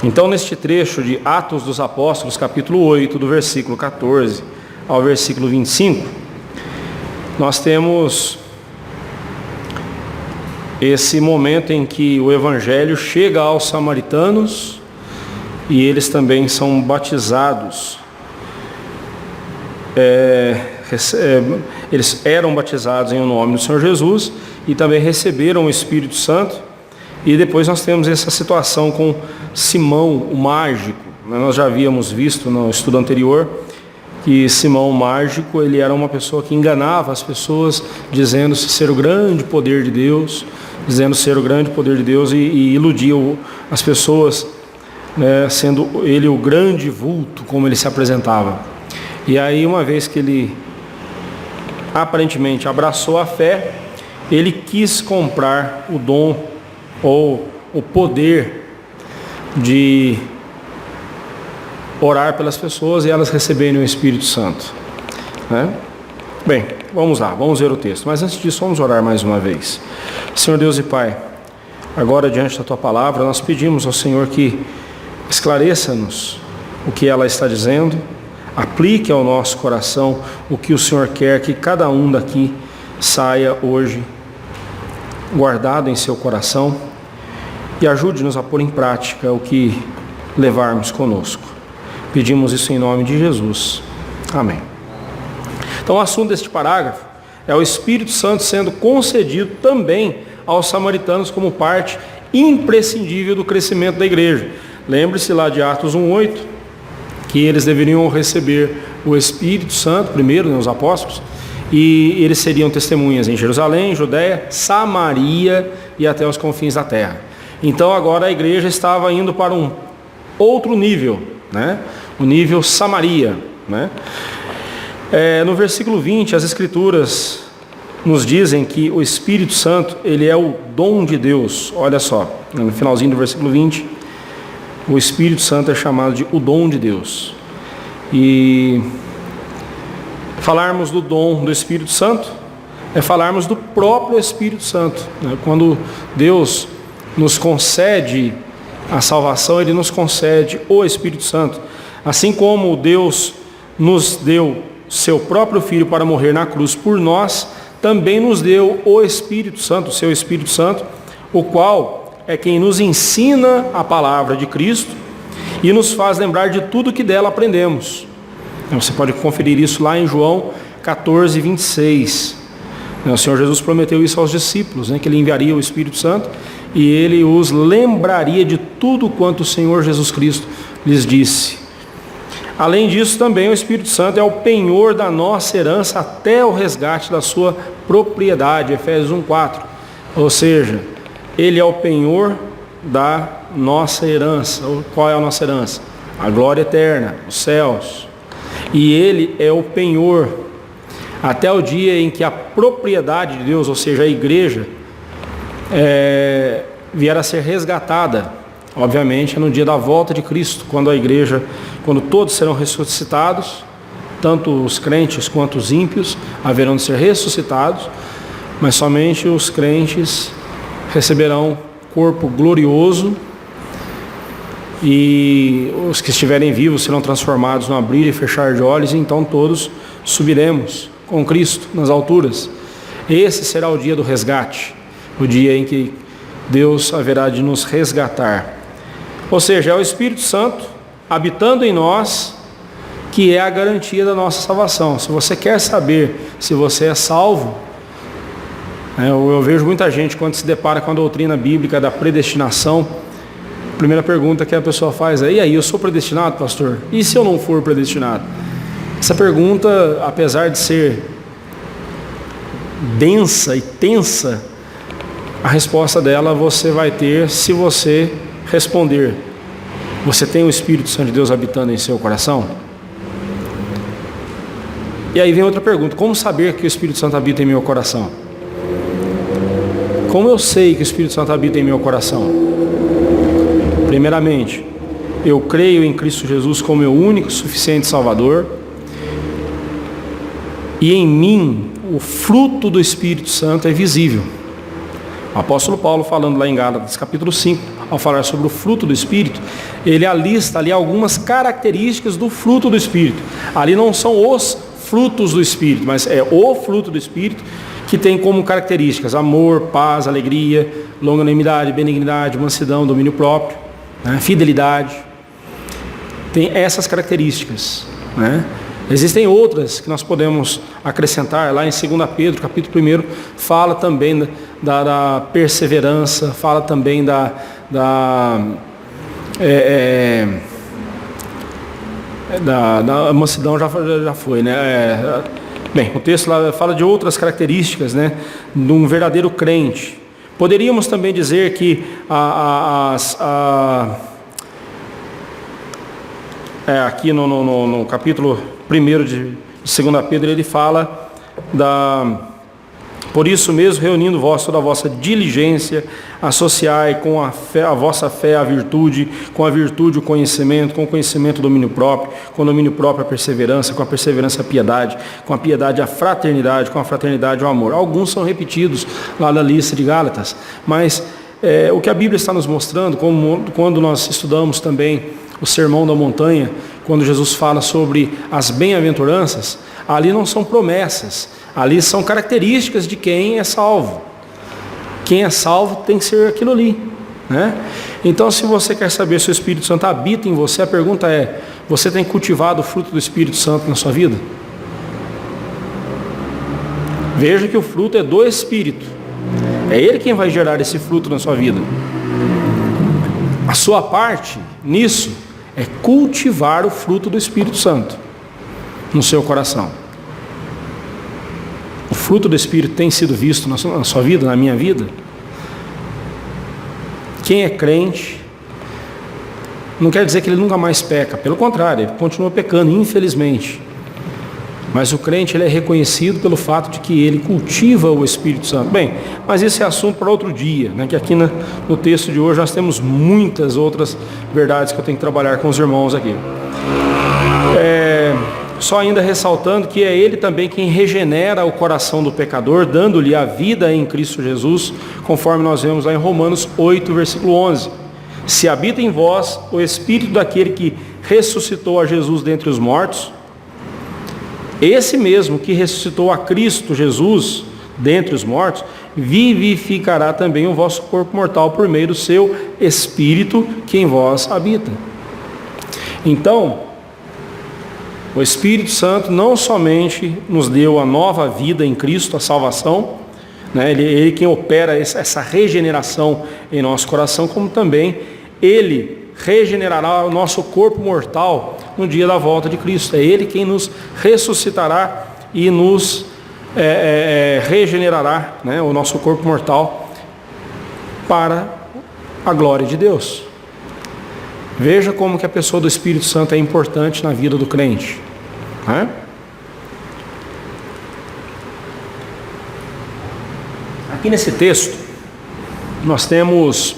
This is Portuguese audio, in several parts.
Então, neste trecho de Atos dos Apóstolos, capítulo 8, do versículo 14 ao versículo 25, nós temos esse momento em que o Evangelho chega aos samaritanos e eles também são batizados. Eles eram batizados em nome do Senhor Jesus e também receberam o Espírito Santo. E depois nós temos essa situação com Simão, o mágico. Nós já havíamos visto no estudo anterior que Simão, o mágico, ele era uma pessoa que enganava as pessoas, dizendo ser o grande poder de Deus, e iludia as pessoas, né, sendo ele o grande vulto, como ele se apresentava. E aí, uma vez que ele aparentemente abraçou a fé, ele quis comprar o dom ou o poder de orar pelas pessoas e elas receberem o Espírito Santo, né? Bem, vamos lá, vamos ver o texto. Mas antes disso, vamos orar mais uma vez. Senhor Deus e Pai, agora diante da Tua Palavra, nós pedimos ao Senhor que esclareça-nos o que ela está dizendo, aplique ao nosso coração o que o Senhor quer que cada um daqui saia hoje guardado em seu coração e ajude-nos a pôr em prática o que levarmos conosco. Pedimos isso em nome de Jesus. Amém. Então, o assunto deste parágrafo é o Espírito Santo sendo concedido também aos samaritanos como parte imprescindível do crescimento da igreja. Lembre-se lá de Atos 1:8, que eles deveriam receber o Espírito Santo, primeiro, né, os apóstolos, e eles seriam testemunhas em Jerusalém, Judéia, Samaria e até os confins da terra. Então agora a igreja estava indo para um outro nível, né? O nível Samaria, né? No versículo 20, as Escrituras nos dizem que o Espírito Santo, ele é o dom de Deus. Olha só, no finalzinho do versículo 20, o Espírito Santo é chamado de o dom de Deus. E falarmos do dom do Espírito Santo é falarmos do próprio Espírito Santo, né? Quando Deus nos concede a salvação, Ele nos concede o Espírito Santo. Assim como Deus nos deu seu próprio Filho para morrer na cruz por nós, também nos deu o Espírito Santo, o seu Espírito Santo, o qual é quem nos ensina a palavra de Cristo e nos faz lembrar de tudo que dela aprendemos. Você pode conferir isso lá em João 14:26. O Senhor Jesus prometeu isso aos discípulos, né, que Ele enviaria o Espírito Santo e Ele os lembraria de tudo quanto o Senhor Jesus Cristo lhes disse. Além disso, também o Espírito Santo é o penhor da nossa herança até o resgate da sua propriedade, Efésios 1:4. Ou seja, Ele é o penhor da nossa herança. Qual é a nossa herança? A glória eterna, os céus. E Ele é o penhor até o dia em que a propriedade de Deus, ou seja, a igreja, vier a ser resgatada. Obviamente é no dia da volta de Cristo, quando todos serão ressuscitados, tanto os crentes quanto os ímpios haverão de ser ressuscitados, mas somente os crentes receberão corpo glorioso e os que estiverem vivos serão transformados no abrir e fechar de olhos, e então todos subiremos com Cristo nas alturas. Esse será o dia do resgate, o dia em que Deus haverá de nos resgatar. Ou seja, é o Espírito Santo habitando em nós que é a garantia da nossa salvação. Se você quer saber se você é salvo, eu vejo muita gente quando se depara com a doutrina bíblica da predestinação, a primeira pergunta que a pessoa faz é: e aí, eu sou predestinado, pastor? E se eu não for predestinado? Essa pergunta, apesar de ser densa e tensa, a resposta dela você vai ter se você responder: você tem o Espírito Santo de Deus habitando em seu coração? E aí vem outra pergunta: como saber que o Espírito Santo habita em meu coração? Como eu sei que o Espírito Santo habita em meu coração? Primeiramente, eu creio em Cristo Jesus como meu único e suficiente Salvador, e em mim o fruto do Espírito Santo é visível. O apóstolo Paulo, falando lá em Gálatas capítulo 5, ao falar sobre o fruto do Espírito, ele alista ali algumas características do fruto do Espírito. Ali não são os frutos do Espírito, mas é o fruto do Espírito que tem como características amor, paz, alegria, longanimidade, benignidade, mansidão, domínio próprio, né, fidelidade. Tem essas características, né? Existem outras que nós podemos acrescentar. Lá em 2 Pedro, capítulo 1, fala também da perseverança, fala também da mansidão, já foi, né? Bem, o texto lá fala de outras características, né, de um verdadeiro crente. Poderíamos também dizer que aqui no capítulo 1 de 2 Pedro, ele fala por isso mesmo, reunindo toda a vossa diligência, associai com a vossa fé a virtude, com a virtude o conhecimento, com o conhecimento o domínio próprio, com o domínio próprio a perseverança, com a perseverança a piedade, com a piedade a fraternidade, com a fraternidade o amor. Alguns são repetidos lá na lista de Gálatas, mas o que a Bíblia está nos mostrando, quando nós estudamos também o Sermão da Montanha, quando Jesus fala sobre as bem-aventuranças, ali não são promessas, ali são características de quem é salvo. Quem é salvo tem que ser aquilo ali, né? Então, se você quer saber se o Espírito Santo habita em você, a pergunta é: você tem cultivado o fruto do Espírito Santo na sua vida? Veja que o fruto é do Espírito. É Ele quem vai gerar esse fruto na sua vida. A sua parte nisso é cultivar o fruto do Espírito Santo no seu coração. O fruto do Espírito tem sido visto na sua vida, na minha vida? Quem é crente, não quer dizer que ele nunca mais peca, pelo contrário, ele continua pecando, infelizmente. Mas o crente, ele é reconhecido pelo fato de que ele cultiva o Espírito Santo. Bem, mas esse é assunto para outro dia, né? Que aqui no texto de hoje nós temos muitas outras verdades que eu tenho que trabalhar com os irmãos aqui. Só ainda ressaltando que é Ele também quem regenera o coração do pecador, dando-lhe a vida em Cristo Jesus, conforme nós vemos lá em Romanos 8, versículo 11. Se habita em vós o Espírito daquele que ressuscitou a Jesus dentre os mortos, esse mesmo que ressuscitou a Cristo Jesus dentre os mortos, vivificará também o vosso corpo mortal por meio do seu Espírito que em vós habita. Então, o Espírito Santo não somente nos deu a nova vida em Cristo, a salvação, né? Ele quem opera essa regeneração em nosso coração, como também Ele regenerará o nosso corpo mortal no dia da volta de Cristo. É Ele quem nos ressuscitará e nos regenerará, né, o nosso corpo mortal para a glória de Deus. Veja como que a pessoa do Espírito Santo é importante na vida do crente, né? Aqui nesse texto nós temos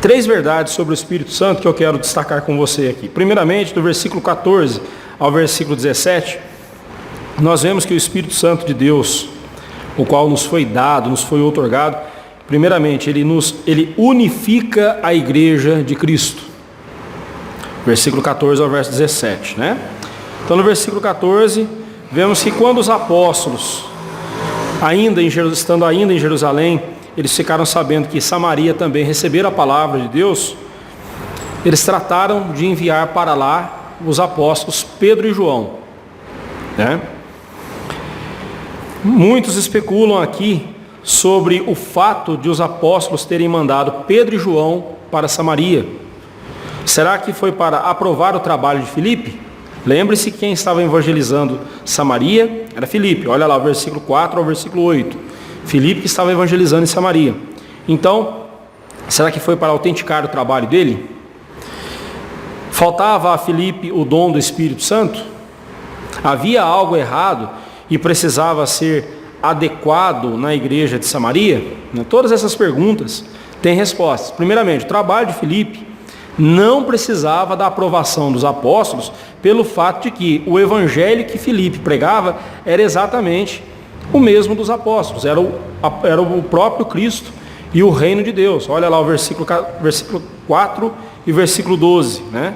3 verdades sobre o Espírito Santo que eu quero destacar com você aqui. Primeiramente, do versículo 14 ao versículo 17, nós vemos que o Espírito Santo de Deus, o qual nos foi dado, nos foi outorgado, primeiramente, ele unifica a igreja de Cristo. Versículo 14 ao verso 17, né? Então, no versículo 14, vemos que quando os apóstolos, estando ainda em Jerusalém, eles ficaram sabendo que Samaria também receberam a palavra de Deus, eles trataram de enviar para lá os apóstolos Pedro e João, né? Muitos especulam aqui sobre o fato de os apóstolos terem mandado Pedro e João para Samaria. Será que foi para aprovar o trabalho de Filipe? Lembre-se que quem estava evangelizando Samaria era Filipe. Olha lá o versículo 4 ao versículo 8. Filipe que estava evangelizando em Samaria. Então, será que foi para autenticar o trabalho dele? Faltava a Filipe o dom do Espírito Santo? Havia algo errado e precisava ser adequado na igreja de Samaria? Todas essas perguntas têm respostas. Primeiramente, o trabalho de Filipe não precisava da aprovação dos apóstolos, pelo fato de que o evangelho que Filipe pregava era exatamente o mesmo dos apóstolos, era o próprio Cristo e o reino de Deus. Olha lá o versículo 4 e versículo 12, né?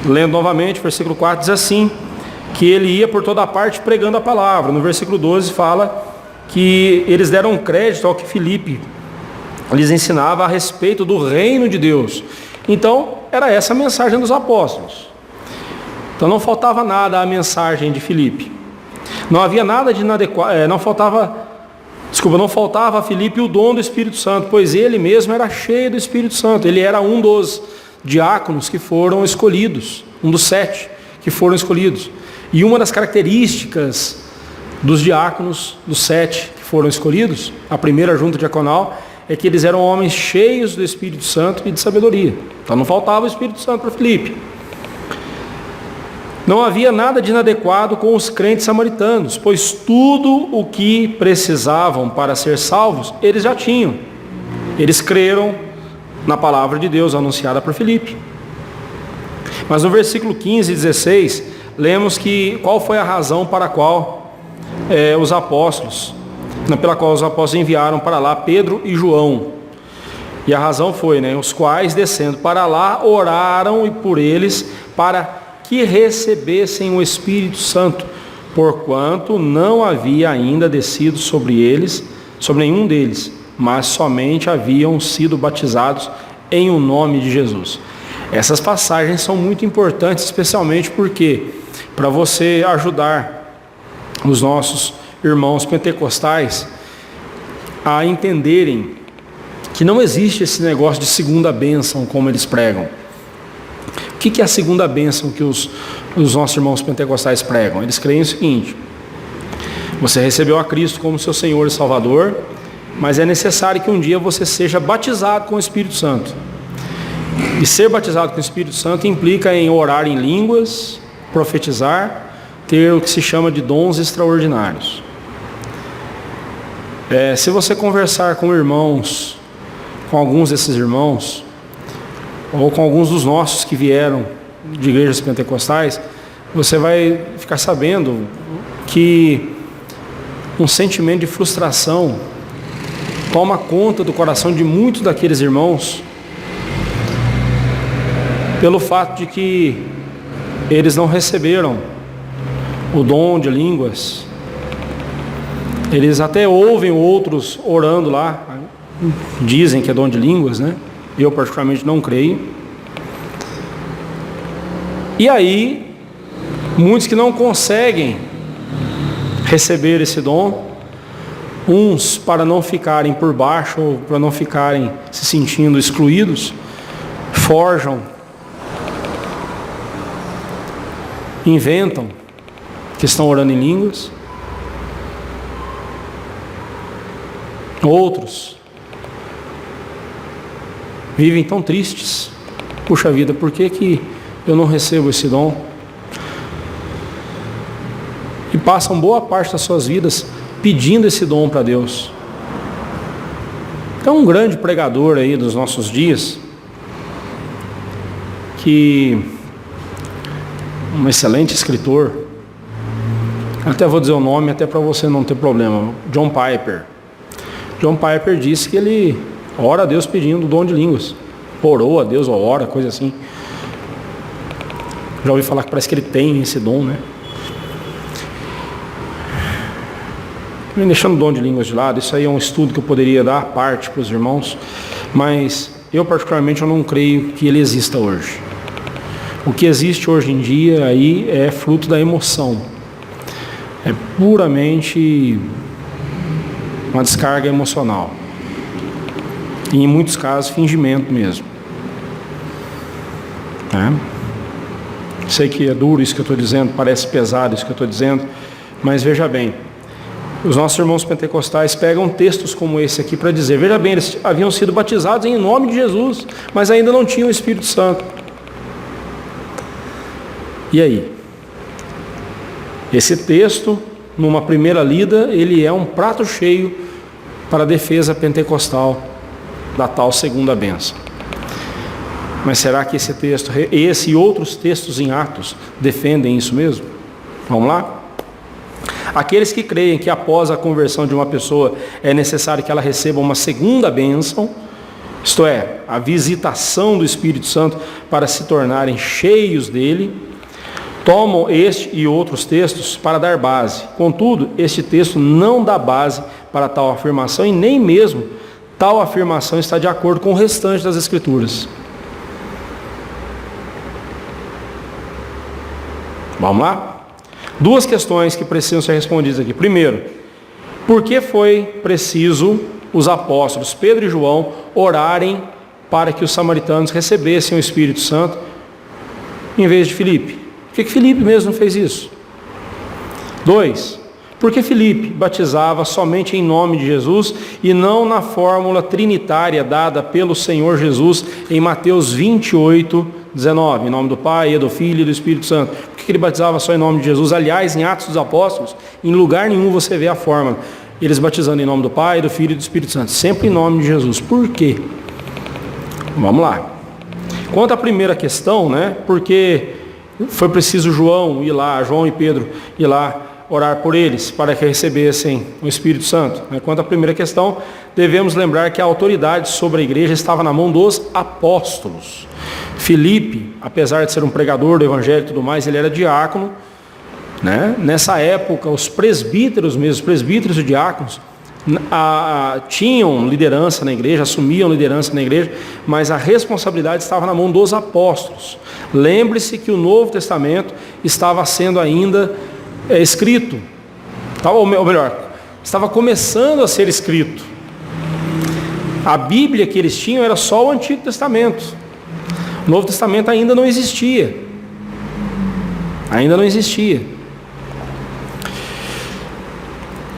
Lendo novamente, versículo 4 diz assim, que ele ia por toda parte pregando a palavra. No versículo 12 fala que eles deram crédito ao que Filipe lhes ensinava a respeito do reino de Deus. Então, era essa a mensagem dos apóstolos. Então não faltava nada à mensagem de Filipe. Não havia nada de inadequado, não faltava a Filipe o dom do Espírito Santo, pois ele mesmo era cheio do Espírito Santo. Ele era um dos diáconos que foram escolhidos, um dos 7 que foram escolhidos. E uma das características dos diáconos, dos 7 que foram escolhidos, a primeira junta diaconal, é que eles eram homens cheios do Espírito Santo e de sabedoria. Então não faltava o Espírito Santo para Filipe. Não havia nada de inadequado com os crentes samaritanos, pois tudo o que precisavam para ser salvos, eles já tinham. Eles creram na palavra de Deus anunciada por Filipe. Mas no versículo 15 e 16, lemos que qual foi a razão pela qual os apóstolos enviaram para lá Pedro e João. E a razão foi, os quais descendo para lá, oraram por eles para que recebessem o Espírito Santo, porquanto não havia ainda descido sobre eles, sobre nenhum deles, mas somente haviam sido batizados em o nome de Jesus. Essas passagens são muito importantes, especialmente porque, para você ajudar os nossos irmãos pentecostais a entenderem que não existe esse negócio de segunda bênção como eles pregam. O que é a segunda bênção que os nossos irmãos pentecostais pregam? Eles creem o seguinte: você recebeu a Cristo como seu Senhor e Salvador, mas é necessário que um dia você seja batizado com o Espírito Santo. E ser batizado com o Espírito Santo implica em orar em línguas, profetizar, ter o que se chama de dons extraordinários. Se você conversar com irmãos, com alguns desses irmãos, ou com alguns dos nossos que vieram de igrejas pentecostais, você vai ficar sabendo que um sentimento de frustração toma conta do coração de muitos daqueles irmãos, pelo fato de que eles não receberam o dom de línguas. Eles até ouvem outros orando lá, dizem que é dom de línguas, Eu particularmente não creio. E aí, muitos que não conseguem receber esse dom, uns para não ficarem por baixo, ou para não ficarem se sentindo excluídos, forjam, inventam que estão orando em línguas. Outros vivem tão tristes. Puxa vida, por que eu não recebo esse dom? E passam boa parte das suas vidas pedindo esse dom para Deus. Então, um grande pregador aí dos nossos dias, um excelente escritor, até vou dizer o nome, até para você não ter problema, John Piper. John Piper disse que ele ora a Deus pedindo o dom de línguas. Orou a Deus, ou ora, coisa assim. Já ouvi falar que parece que ele tem esse dom, Deixando o dom de línguas de lado, isso aí é um estudo que eu poderia dar à parte para os irmãos, mas eu particularmente eu não creio que ele exista hoje. O que existe hoje em dia aí é fruto da emoção. É puramente uma descarga emocional. E em muitos casos, fingimento mesmo. Sei que é duro isso que eu estou dizendo, parece pesado isso que eu estou dizendo, mas veja bem, os nossos irmãos pentecostais pegam textos como esse aqui para dizer, veja bem, eles haviam sido batizados em nome de Jesus, mas ainda não tinham o Espírito Santo. E aí? Esse texto, numa primeira lida, ele é um prato cheio para a defesa pentecostal da tal segunda bênção. Mas será que esse texto, esse e outros textos em Atos defendem isso mesmo? Vamos lá? Aqueles que creem que após a conversão de uma pessoa é necessário que ela receba uma segunda bênção, isto é, a visitação do Espírito Santo para se tornarem cheios dele, tomam este e outros textos para dar base. Contudo, este texto não dá base para tal afirmação e nem mesmo tal afirmação está de acordo com o restante das Escrituras. Vamos lá? Duas questões que precisam ser respondidas aqui. Primeiro, por que foi preciso os apóstolos Pedro e João orarem para que os samaritanos recebessem o Espírito Santo em vez de Filipe? Por que Filipe mesmo não fez isso? 2. Por que Filipe batizava somente em nome de Jesus e não na fórmula trinitária dada pelo Senhor Jesus em Mateus 28, 19, em nome do Pai, e do Filho e do Espírito Santo? Por que ele batizava só em nome de Jesus? Aliás, em Atos dos Apóstolos, em lugar nenhum você vê a fórmula. Eles batizando em nome do Pai, do Filho e do Espírito Santo, sempre em nome de Jesus. Por quê? Vamos lá. Quanto à primeira questão, porque foi preciso João e Pedro ir lá orar por eles, para que recebessem o Espírito Santo. Quanto à primeira questão, devemos lembrar que a autoridade sobre a igreja estava na mão dos apóstolos. Filipe, apesar de ser um pregador do evangelho e tudo mais, ele era diácono. Nessa época, os presbíteros mesmo, os presbíteros e diáconos, tinham liderança na igreja, assumiam liderança na igreja, mas a responsabilidade estava na mão dos apóstolos. Lembre-se que o Novo Testamento estava sendo ainda escrito, ou melhor, estava começando a ser escrito. A Bíblia que eles tinham era só o Antigo Testamento. O Novo Testamento ainda não existia.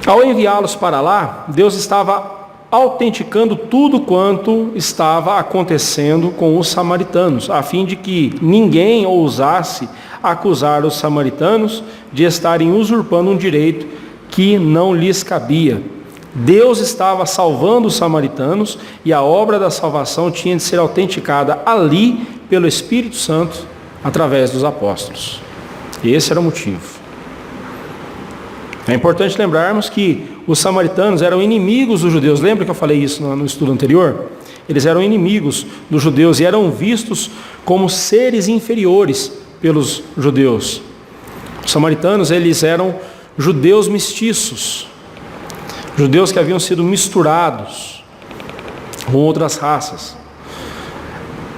Ao enviá-los para lá, Deus estava autenticando tudo quanto estava acontecendo com os samaritanos, a fim de que ninguém ousasse acusar os samaritanos de estarem usurpando um direito que não lhes cabia. Deus estava salvando os samaritanos e a obra da salvação tinha de ser autenticada ali pelo Espírito Santo através dos apóstolos. Esse era o motivo. É importante lembrarmos que os samaritanos eram inimigos dos judeus. Lembra que eu falei isso no estudo anterior? Eles eram inimigos dos judeus e eram vistos como seres inferiores pelos judeus. Os samaritanos, eles eram judeus mestiços, judeus que haviam sido misturados com outras raças.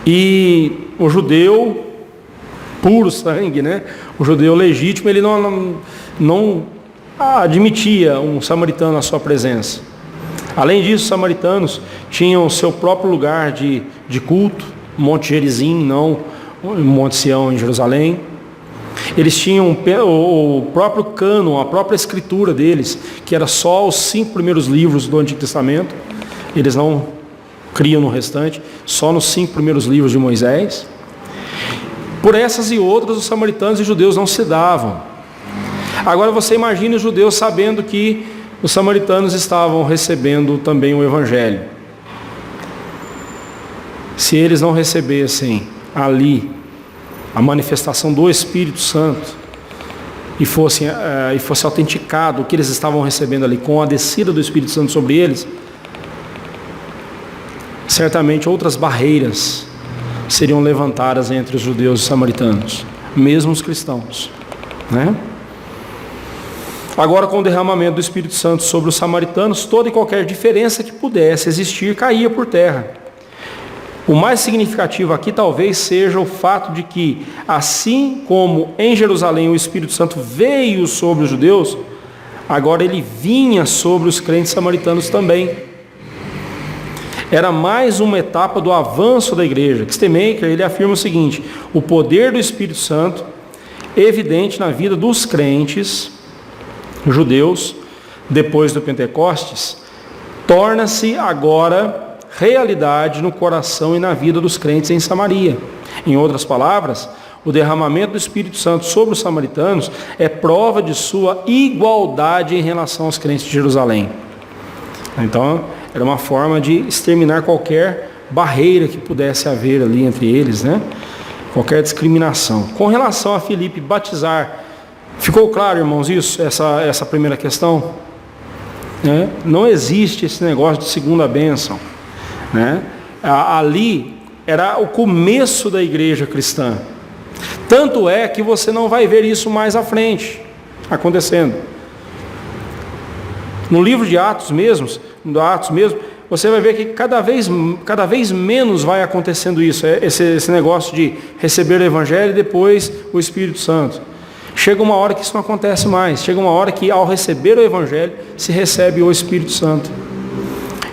E o judeu puro sangue, o judeu legítimo, ele não admitia um samaritano à sua presença. Além disso, os samaritanos tinham o seu próprio lugar de culto, Monte Gerizim, não Monte Sião em Jerusalém. Eles tinham o próprio cânon, a própria escritura deles, que era só os 5 primeiros livros do Antigo Testamento. Eles não criam no restante, só nos 5 primeiros livros de Moisés. Por essas e outras, os samaritanos e os judeus não se davam. Agora você imagine os judeus sabendo que os samaritanos estavam recebendo também o Evangelho. Se eles não recebessem ali a manifestação do Espírito Santo e fosse autenticado o que eles estavam recebendo ali com a descida do Espírito Santo sobre eles, certamente outras barreiras seriam levantadas entre os judeus e os samaritanos, mesmo os cristãos, Agora, com o derramamento do Espírito Santo sobre os samaritanos, toda e qualquer diferença que pudesse existir caía por terra. O mais significativo aqui talvez seja o fato de que, assim como em Jerusalém o Espírito Santo veio sobre os judeus, agora ele vinha sobre os crentes samaritanos também. Era mais uma etapa do avanço da igreja. Kistemaker, ele afirma o seguinte: o poder do Espírito Santo, evidente na vida dos crentes judeus, depois do Pentecostes, torna-se agora realidade no coração e na vida dos crentes em Samaria. Em outras palavras, o derramamento do Espírito Santo sobre os samaritanos é prova de sua igualdade em relação aos crentes de Jerusalém. Então, era uma forma de exterminar qualquer barreira que pudesse haver ali entre eles, qualquer discriminação. Com relação a Filipe batizar Ficou claro, irmãos, isso? Essa primeira questão? Não existe esse negócio de segunda bênção. Ali era o começo da igreja cristã. Tanto é que você não vai ver isso mais à frente acontecendo. No livro de Atos mesmo, você vai ver que cada vez menos vai acontecendo isso, esse negócio de receber o Evangelho e depois o Espírito Santo. Chega uma hora que isso não acontece mais, chega uma hora que ao receber o Evangelho se recebe o Espírito Santo.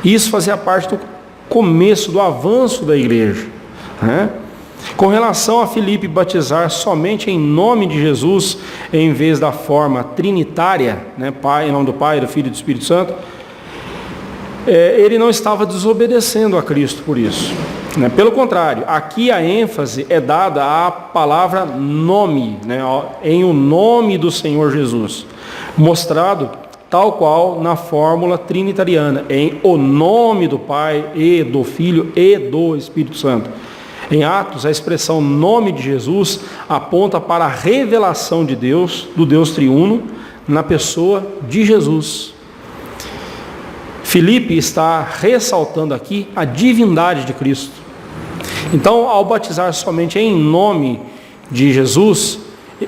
Isso fazia parte do começo, do avanço da igreja. Com relação a Filipe batizar somente em nome de Jesus, em vez da forma trinitária, Pai, em nome do Pai, do Filho e do Espírito Santo, ele não estava desobedecendo a Cristo por isso. Pelo contrário, aqui a ênfase é dada à palavra nome, em o nome do Senhor Jesus, mostrado tal qual na fórmula trinitariana, em o nome do Pai e do Filho e do Espírito Santo. Em Atos, a expressão nome de Jesus aponta para a revelação de Deus, do Deus triuno, na pessoa de Jesus. Filipe está ressaltando aqui a divindade de Cristo. Então, ao batizar somente em nome de Jesus,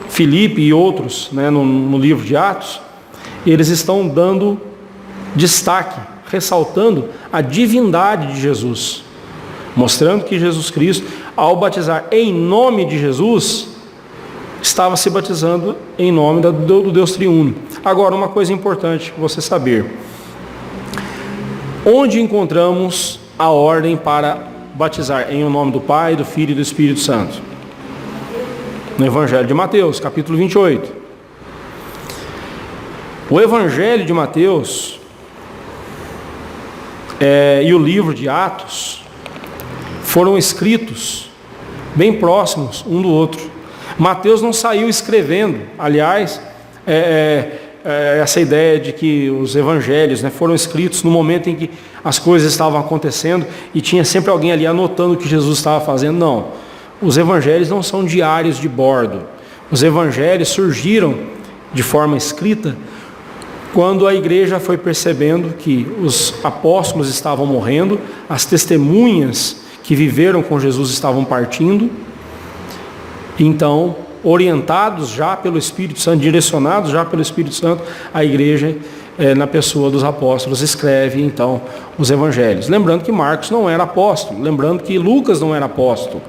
Filipe e outros, no livro de Atos, eles estão dando destaque, ressaltando a divindade de Jesus, mostrando que Jesus Cristo, ao batizar em nome de Jesus, estava se batizando em nome do Deus triuno. Agora, uma coisa importante você saber: onde encontramos a ordem para batizar em o nome do Pai, do Filho e do Espírito Santo? No Evangelho de Mateus, capítulo 28. O Evangelho de Mateus e o livro de Atos foram escritos bem próximos um do outro. Mateus não saiu escrevendo. Aliás, essa ideia de que os evangelhos foram escritos no momento em que as coisas estavam acontecendo e tinha sempre alguém ali anotando o que Jesus estava fazendo. Não, os evangelhos não são diários de bordo. Os evangelhos surgiram de forma escrita quando a igreja foi percebendo que os apóstolos estavam morrendo, as testemunhas que viveram com Jesus estavam partindo. Então, orientados já pelo Espírito Santo, direcionados já pelo Espírito Santo, a igreja, na pessoa dos apóstolos, escreve então os evangelhos. Lembrando que Marcos não era apóstolo, lembrando que Lucas não era apóstolo.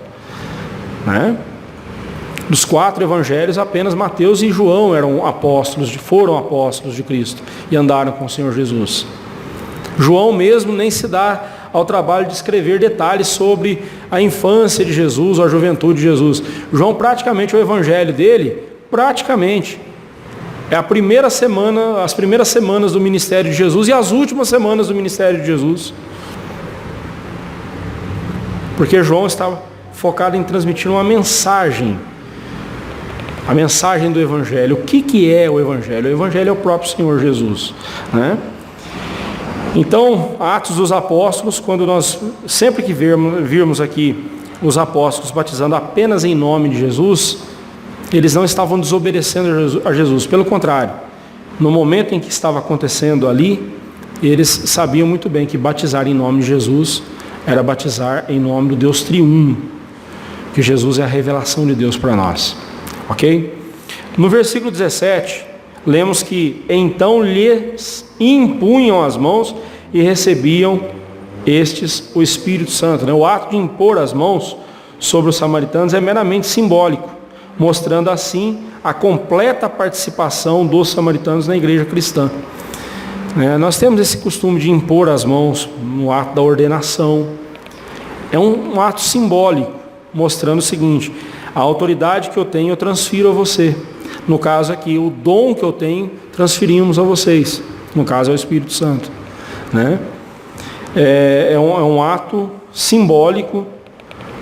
Dos 4 evangelhos, apenas Mateus e João foram apóstolos de Cristo e andaram com o Senhor Jesus. João mesmo nem se dá ao trabalho de escrever detalhes sobre a infância de Jesus ou a juventude de Jesus. João, praticamente, o evangelho dele, é as primeiras semanas do ministério de Jesus e as últimas semanas do ministério de Jesus. Porque João estava focado em transmitir uma mensagem, a mensagem do evangelho. O que é o evangelho? O evangelho é o próprio Senhor Jesus, Então, Atos dos Apóstolos, quando nós, sempre que virmos aqui os apóstolos batizando apenas em nome de Jesus, eles não estavam desobedecendo a Jesus. Pelo contrário, no momento em que estava acontecendo ali, eles sabiam muito bem que batizar em nome de Jesus era batizar em nome do Deus triuno, que Jesus é a revelação de Deus para nós. Ok? No versículo 17, lemos que então lhes impunham as mãos e recebiam estes o Espírito Santo. O ato de impor as mãos sobre os samaritanos é meramente simbólico, mostrando assim a completa participação dos samaritanos na igreja cristã. Nós temos esse costume de impor as mãos no ato da ordenação. É um ato simbólico, mostrando o seguinte: a autoridade que eu tenho eu transfiro a você. No caso aqui, o dom que eu tenho, transferimos a vocês. No caso, é o Espírito Santo. É um ato simbólico,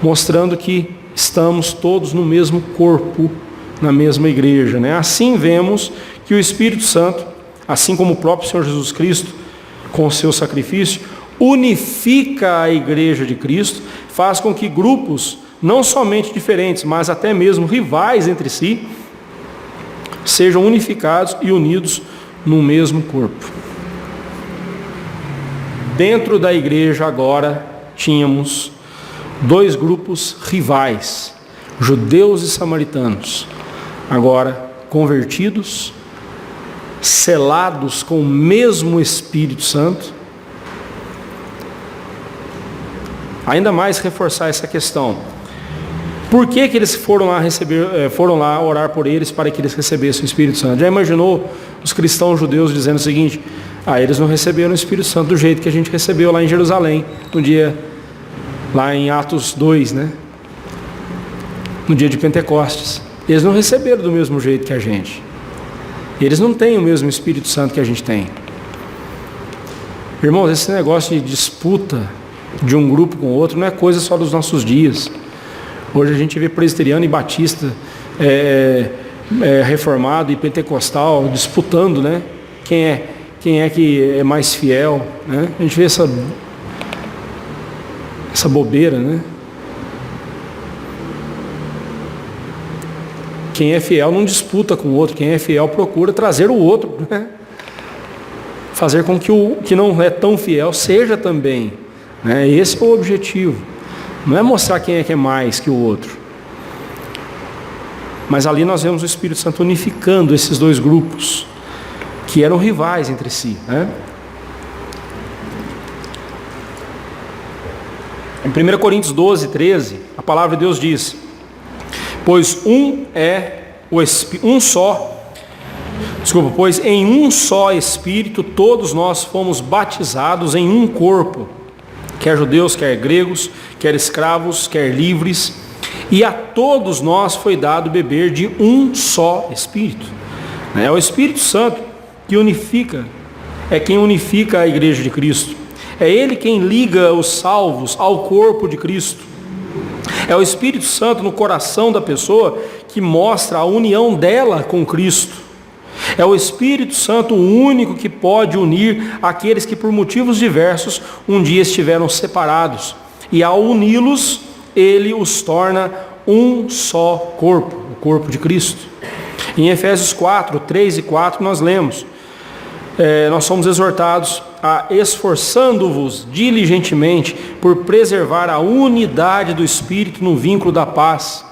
mostrando que estamos todos no mesmo corpo, na mesma igreja. Assim vemos que o Espírito Santo, assim como o próprio Senhor Jesus Cristo, com o seu sacrifício, unifica a igreja de Cristo, faz com que grupos, não somente diferentes, mas até mesmo rivais entre si, sejam unificados e unidos no mesmo corpo. Dentro da igreja agora tínhamos dois grupos rivais, judeus e samaritanos, agora convertidos, selados com o mesmo Espírito Santo. Ainda mais reforçar essa questão. Por que eles foram lá orar por eles para que eles recebessem o Espírito Santo? Já imaginou os cristãos judeus dizendo o seguinte: eles não receberam o Espírito Santo do jeito que a gente recebeu lá em Jerusalém, no dia, lá em Atos 2, né? No dia de Pentecostes. Eles não receberam do mesmo jeito que a gente. Eles não têm o mesmo Espírito Santo que a gente tem. Irmãos, esse negócio de disputa de um grupo com o outro não é coisa só dos nossos dias. Hoje a gente vê presbiteriano e batista, reformado e pentecostal disputando, né? Quem é que é mais fiel, né? A gente vê essa bobeira, né? Quem é fiel não disputa com o outro, quem é fiel procura trazer o outro, né? Fazer com que o que não é tão fiel seja também, né? Esse é o objetivo. Não é mostrar quem é que é mais que o outro. Mas ali nós vemos o Espírito Santo unificando esses dois grupos, que eram rivais entre si, né? Em 1 Coríntios 12, 13, a palavra de Deus diz: pois em um só Espírito todos nós fomos batizados em um corpo, quer judeus, quer gregos, quer escravos, quer livres, e a todos nós foi dado beber de um só Espírito. É o Espírito Santo que unifica, é quem unifica a igreja de Cristo. É Ele quem liga os salvos ao corpo de Cristo. É o Espírito Santo no coração da pessoa que mostra a união dela com Cristo. É o Espírito Santo o único que pode unir aqueles que por motivos diversos um dia estiveram separados. E ao uni-los, Ele os torna um só corpo, o corpo de Cristo. Em Efésios 4, 3 e 4 nós lemos: nós somos exortados a esforçando-vos diligentemente por preservar a unidade do Espírito no vínculo da paz.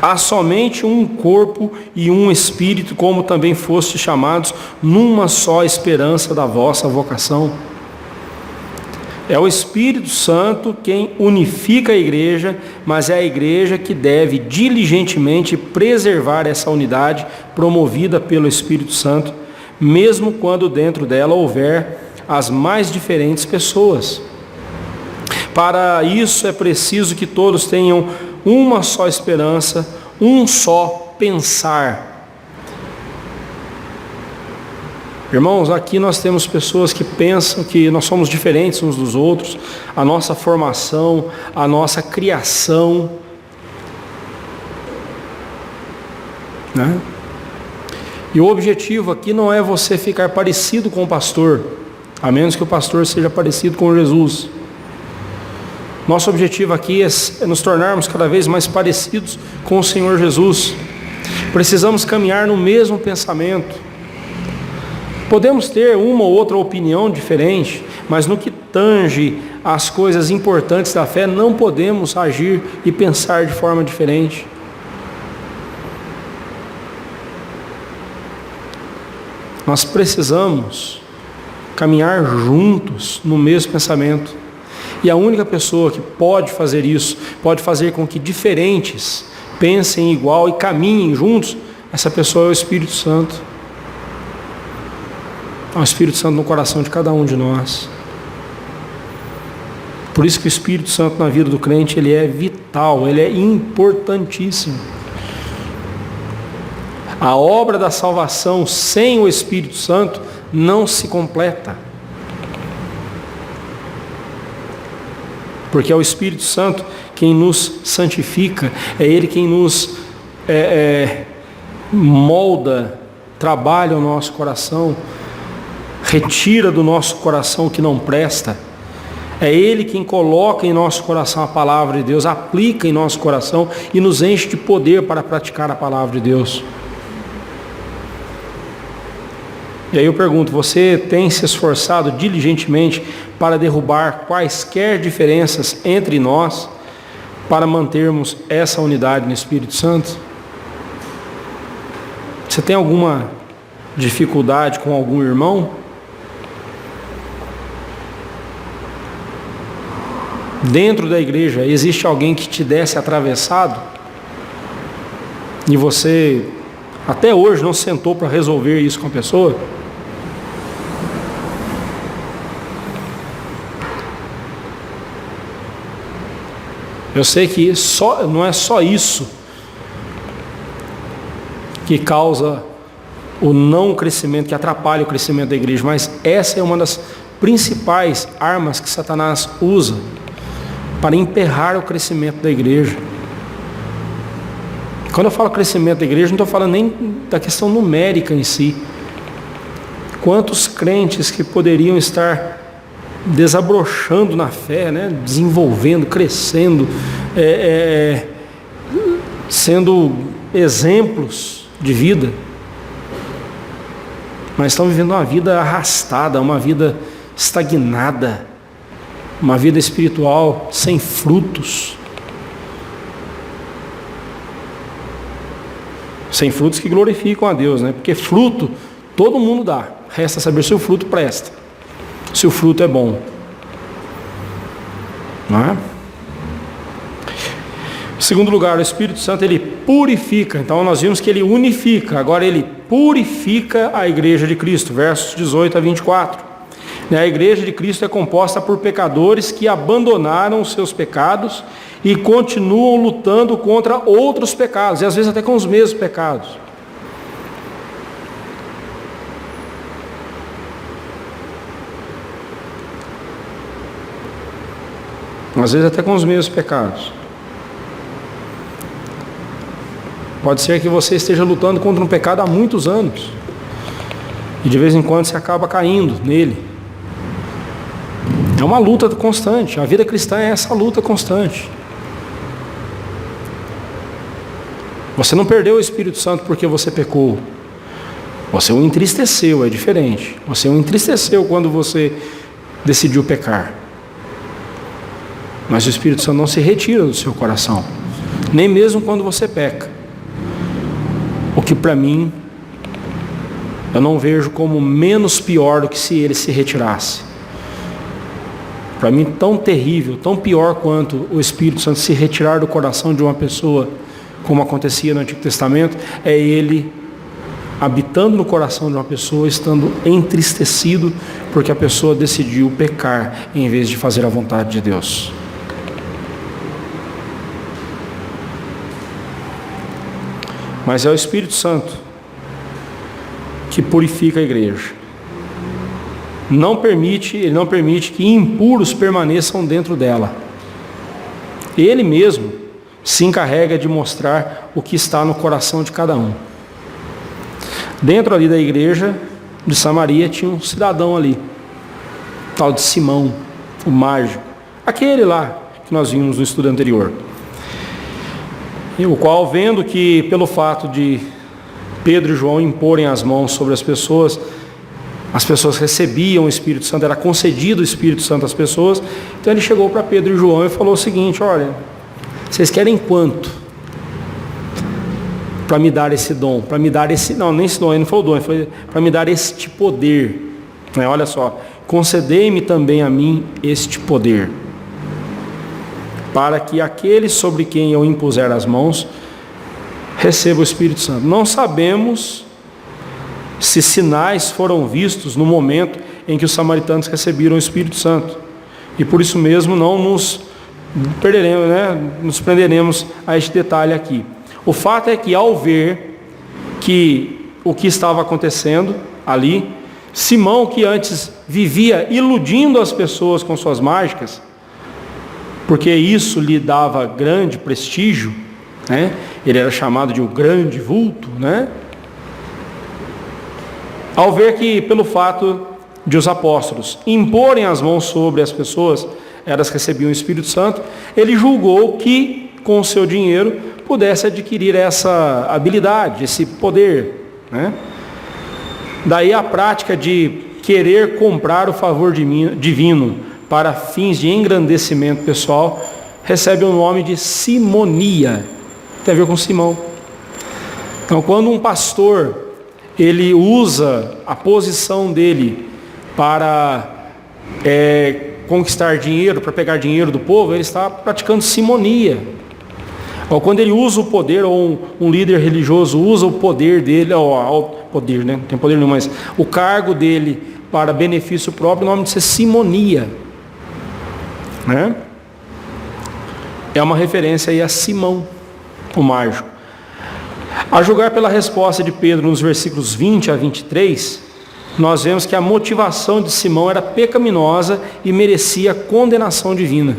Há somente um corpo e um Espírito, como também fostes chamados numa só esperança da vossa vocação. É o Espírito Santo quem unifica a igreja, mas é a igreja que deve diligentemente preservar essa unidade promovida pelo Espírito Santo, mesmo quando dentro dela houver as mais diferentes pessoas. Para isso é preciso que todos tenham uma só esperança, um só pensar. Irmãos, aqui nós temos pessoas que pensam que nós somos diferentes uns dos outros, a nossa formação, a nossa criação, né? E o objetivo aqui não é você ficar parecido com o pastor, a menos que o pastor seja parecido com Jesus. Nosso objetivo aqui é nos tornarmos cada vez mais parecidos com o Senhor Jesus. Precisamos caminhar no mesmo pensamento. Podemos ter uma ou outra opinião diferente, mas no que tange às coisas importantes da fé, não podemos agir e pensar de forma diferente. Nós precisamos caminhar juntos no mesmo pensamento. E a única pessoa que pode fazer isso, pode fazer com que diferentes pensem igual e caminhem juntos, essa pessoa é o Espírito Santo. É o Espírito Santo no coração de cada um de nós. Por isso que o Espírito Santo na vida do crente, ele é vital, ele é importantíssimo. A obra da salvação sem o Espírito Santo não se completa. Porque é o Espírito Santo quem nos santifica, é Ele quem nos molda, trabalha o nosso coração, retira do nosso coração o que não presta. É Ele quem coloca em nosso coração a palavra de Deus, aplica em nosso coração e nos enche de poder para praticar a palavra de Deus. E aí eu pergunto, você tem se esforçado diligentemente para derrubar quaisquer diferenças entre nós, para mantermos essa unidade no Espírito Santo? Você tem alguma dificuldade com algum irmão? Dentro da igreja existe alguém que te desse atravessado e você até hoje não sentou para resolver isso com a pessoa? Eu sei que não é só isso que causa o não crescimento, que atrapalha o crescimento da igreja, mas essa é uma das principais armas que Satanás usa para emperrar o crescimento da igreja. Quando eu falo crescimento da igreja, não estou falando nem da questão numérica em si. Quantos crentes que poderiam estar desabrochando na fé, né? Desenvolvendo, crescendo, sendo exemplos de vida, mas estão vivendo uma vida arrastada, uma vida estagnada, uma vida espiritual sem frutos. Sem frutos que glorificam a Deus, né? Porque fruto todo mundo dá. Resta saber se o fruto presta, se o fruto é bom. Não é? Em segundo lugar, o Espírito Santo, ele purifica. Então nós vimos que ele unifica, agora ele purifica a igreja de Cristo, versos 18 a 24. A igreja de Cristo é composta por pecadores que abandonaram os seus pecados e continuam lutando contra outros pecados, e às vezes até com os mesmos pecados. Às vezes até com os mesmos pecados. Pode ser que você esteja lutando contra um pecado há muitos anos, e de vez em quando você acaba caindo nele. É uma luta constante. A vida cristã é essa luta constante. Você não perdeu o Espírito Santo porque você pecou. Você o entristeceu, é diferente. Você o entristeceu quando você decidiu pecar. Mas o Espírito Santo não se retira do seu coração, nem mesmo quando você peca. O que para mim, eu não vejo como menos pior do que se ele se retirasse. Para mim, tão terrível, tão pior quanto o Espírito Santo se retirar do coração de uma pessoa, como acontecia no Antigo Testamento, é ele habitando no coração de uma pessoa, estando entristecido porque a pessoa decidiu pecar em vez de fazer a vontade de Deus. Mas é o Espírito Santo que purifica a igreja. Ele não permite que impuros permaneçam dentro dela. Ele mesmo se encarrega de mostrar o que está no coração de cada um. Dentro ali da igreja de Samaria tinha um cidadão ali, tal de Simão, o mágico, aquele lá que nós vimos no estudo anterior. E o qual, vendo que pelo fato de Pedro e João imporem as mãos sobre as pessoas recebiam o Espírito Santo, era concedido o Espírito Santo às pessoas. Então ele chegou para Pedro e João e falou o seguinte: olha, vocês querem quanto para me dar esse dom? Para me dar esse, não, nem esse dom, ele não falou dom, ele falou para me dar este poder. Olha só, concedei-me também a mim este poder, para que aquele sobre quem eu impuser as mãos receba o Espírito Santo. Não sabemos se sinais foram vistos no momento em que os samaritanos receberam o Espírito Santo, e por isso mesmo não nos perderemos, nos prenderemos a este detalhe aqui. O fato é que, ao ver que o que estava acontecendo ali, Simão, que antes vivia iludindo as pessoas com suas mágicas, porque isso lhe dava grande prestígio, ele era chamado de o grande vulto, Ao ver que, pelo fato de os apóstolos imporem as mãos sobre as pessoas, elas recebiam o Espírito Santo, ele julgou que, com o seu dinheiro, pudesse adquirir essa habilidade, esse poder, Daí a prática de querer comprar o favor divino para fins de engrandecimento pessoal recebe o nome de simonia. Tem a ver com Simão. Então, quando um pastor ele usa a posição dele para conquistar dinheiro, para pegar dinheiro do povo, ele está praticando simonia. Ou quando ele usa o poder, ou um líder religioso usa o poder dele, poder, né? Não tem poder nenhum, mas o cargo dele para benefício próprio, o nome disso é simonia. Né? É uma referência aí a Simão, o mágico. A julgar pela resposta de Pedro nos versículos 20 a 23, nós vemos que a motivação de Simão era pecaminosa e merecia condenação divina.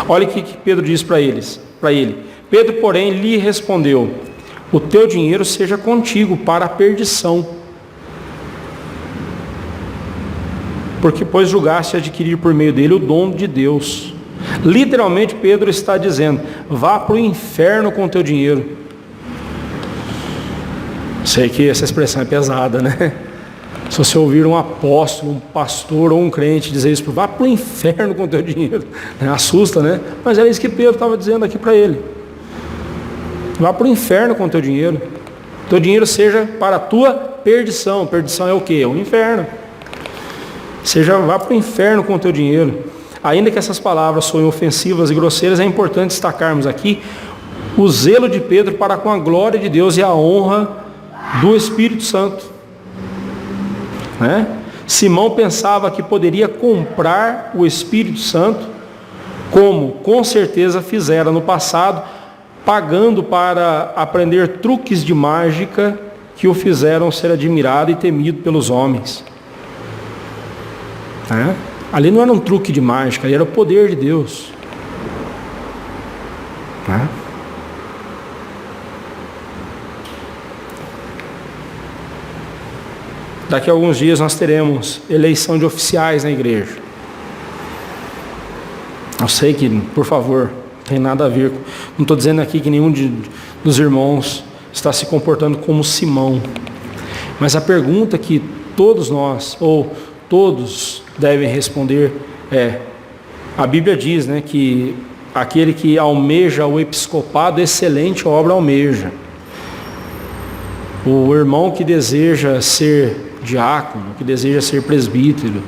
Olha o que Pedro diz para ele. Pedro, porém, lhe respondeu: o teu dinheiro seja contigo para a perdição, porque pois julgaste adquirir por meio dele o dom de Deus. Literalmente Pedro está dizendo: vá para o inferno com o teu dinheiro. Sei que essa expressão é pesada, né? Se você ouvir um apóstolo, um pastor ou um crente dizer isso, vá para o inferno com o teu dinheiro, assusta, né? Mas era isso que Pedro estava dizendo aqui para ele. Vá para o inferno com o teu dinheiro. Teu dinheiro seja para a tua perdição. Perdição é o quê? É o inferno. Vá para o inferno com o teu dinheiro. Ainda que essas palavras soem ofensivas e grosseiras, é importante destacarmos aqui o zelo de Pedro para com a glória de Deus e a honra do Espírito Santo. Né? Simão pensava que poderia comprar o Espírito Santo, como com certeza fizera no passado, pagando para aprender truques de mágica que o fizeram ser admirado e temido pelos homens. Ali não era um truque de mágica, ali era o poder de Deus. Daqui a alguns dias nós teremos eleição de oficiais na igreja. Eu sei que, por favor, não tem nada a ver. Não estou dizendo aqui que nenhum dos irmãos está se comportando como Simão. Mas a pergunta que todos nós, ou todos devem responder é: a Bíblia diz, né, que aquele que almeja o episcopado, excelente obra almeja. O irmão que deseja ser diácono, que deseja ser presbítero,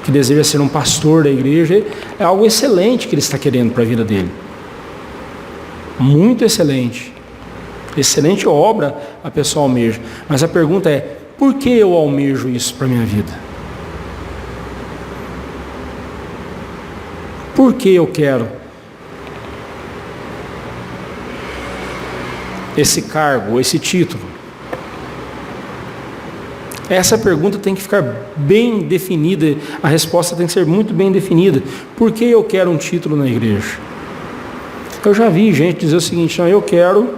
que deseja ser um pastor da igreja, é algo excelente que ele está querendo para a vida dele. Muito excelente. Excelente obra a pessoa almeja. Mas a pergunta é: por que eu almejo isso para a minha vida? Por que eu quero esse cargo, esse título? Essa pergunta tem que ficar bem definida, a resposta tem que ser muito bem definida. Por que eu quero um título na igreja? Eu já vi gente dizer o seguinte: não, eu quero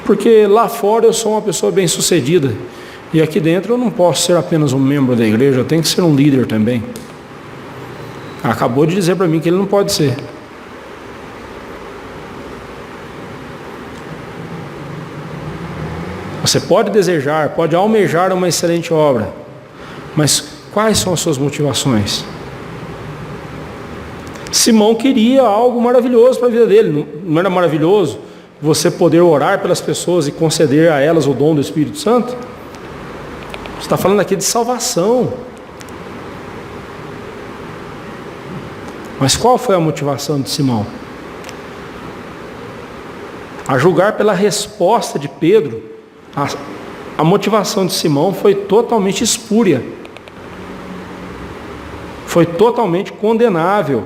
porque lá fora eu sou uma pessoa bem sucedida e aqui dentro eu não posso ser apenas um membro da igreja, eu tenho que ser um líder também. Acabou de dizer para mim que ele não pode ser. Você pode desejar, pode almejar uma excelente obra, mas quais são as suas motivações? Simão queria algo maravilhoso para a vida dele. Não era maravilhoso você poder orar pelas pessoas e conceder a elas o dom do Espírito Santo? Você está falando aqui de salvação. Mas qual foi a motivação de Simão? A julgar pela resposta de Pedro, a motivação de Simão foi totalmente espúria. Foi totalmente condenável.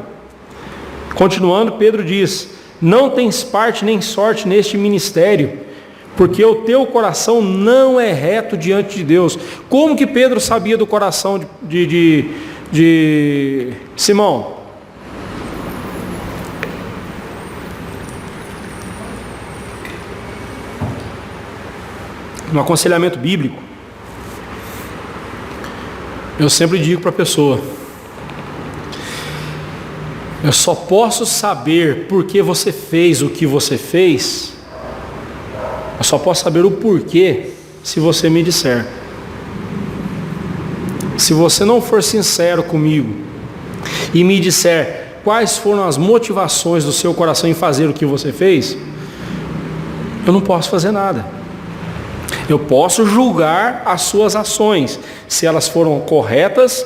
Continuando, Pedro diz: não tens parte nem sorte neste ministério, porque o teu coração não é reto diante de Deus. Como que Pedro sabia do coração de Simão? No aconselhamento bíblico, eu sempre digo para a pessoa: eu só posso saber por que você fez o que você fez, eu só posso saber o porquê se você me disser. se você não for sincero comigo e me disser quais foram as motivações do seu coração em fazer o que você fez, eu não posso fazer nada. Eu posso julgar as suas ações, se elas foram corretas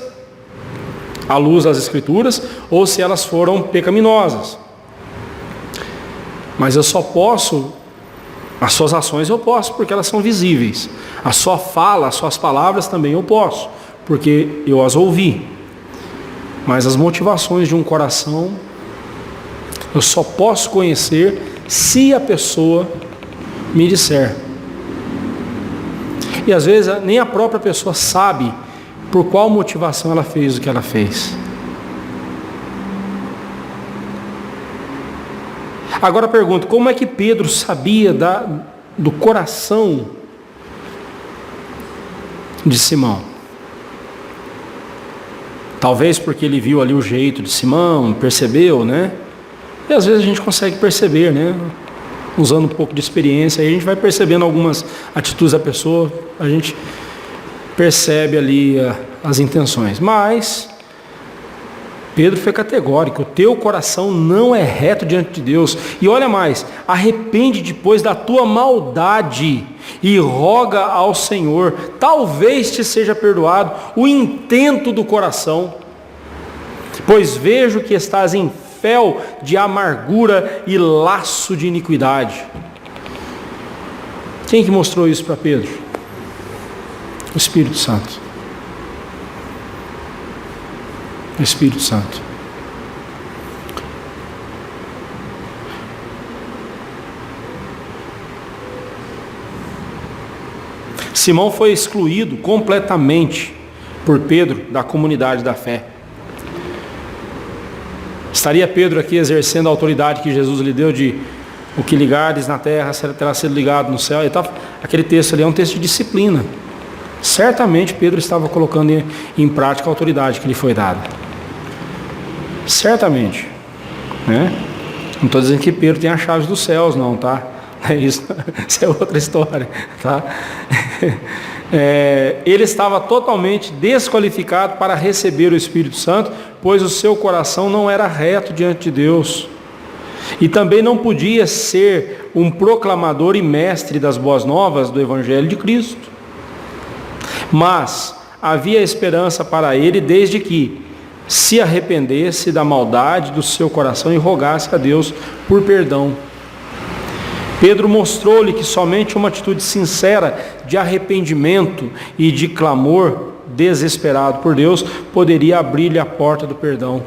à luz das Escrituras ou se elas foram pecaminosas. Mas eu só posso, as suas ações eu posso porque elas são visíveis. A sua fala, as suas palavras também eu posso, porque eu as ouvi. Mas as motivações de um coração eu só posso conhecer se a pessoa me disser. E às vezes nem a própria pessoa sabe por qual motivação ela fez o que ela fez. Agora pergunto, como é que Pedro sabia do coração de Simão? Talvez porque ele viu ali o jeito de Simão, percebeu, né? E às vezes a gente consegue perceber, né? Usando um pouco de experiência, aí a gente vai percebendo algumas atitudes da pessoa, a gente percebe ali as intenções. Mas Pedro foi categórico: o teu coração não é reto diante de Deus. E olha mais, arrepende depois da tua maldade e roga ao Senhor, talvez te seja perdoado o intento do coração, pois vejo que estás em fel de amargura e laço de iniquidade. Quem que mostrou isso para Pedro? O Espírito Santo. O Espírito Santo. Simão foi excluído completamente por Pedro da comunidade da fé. Estaria Pedro aqui exercendo a autoridade que Jesus lhe deu de o que ligares na terra terá sido ligado no céu. Aquele texto ali é um texto de disciplina. Certamente Pedro estava colocando em prática a autoridade que lhe foi dada. Certamente, né? Não estou dizendo que Pedro tem as chaves dos céus, não, tá? Isso é outra história, tá? Ele estava totalmente desqualificado para receber o Espírito Santo, pois o seu coração não era reto diante de Deus. E também não podia ser um proclamador e mestre das boas novas do Evangelho de Cristo. Mas havia esperança para ele desde que se arrependesse da maldade do seu coração e rogasse a Deus por perdão. Pedro mostrou-lhe que somente uma atitude sincera de arrependimento e de clamor desesperado por Deus poderia abrir-lhe a porta do perdão.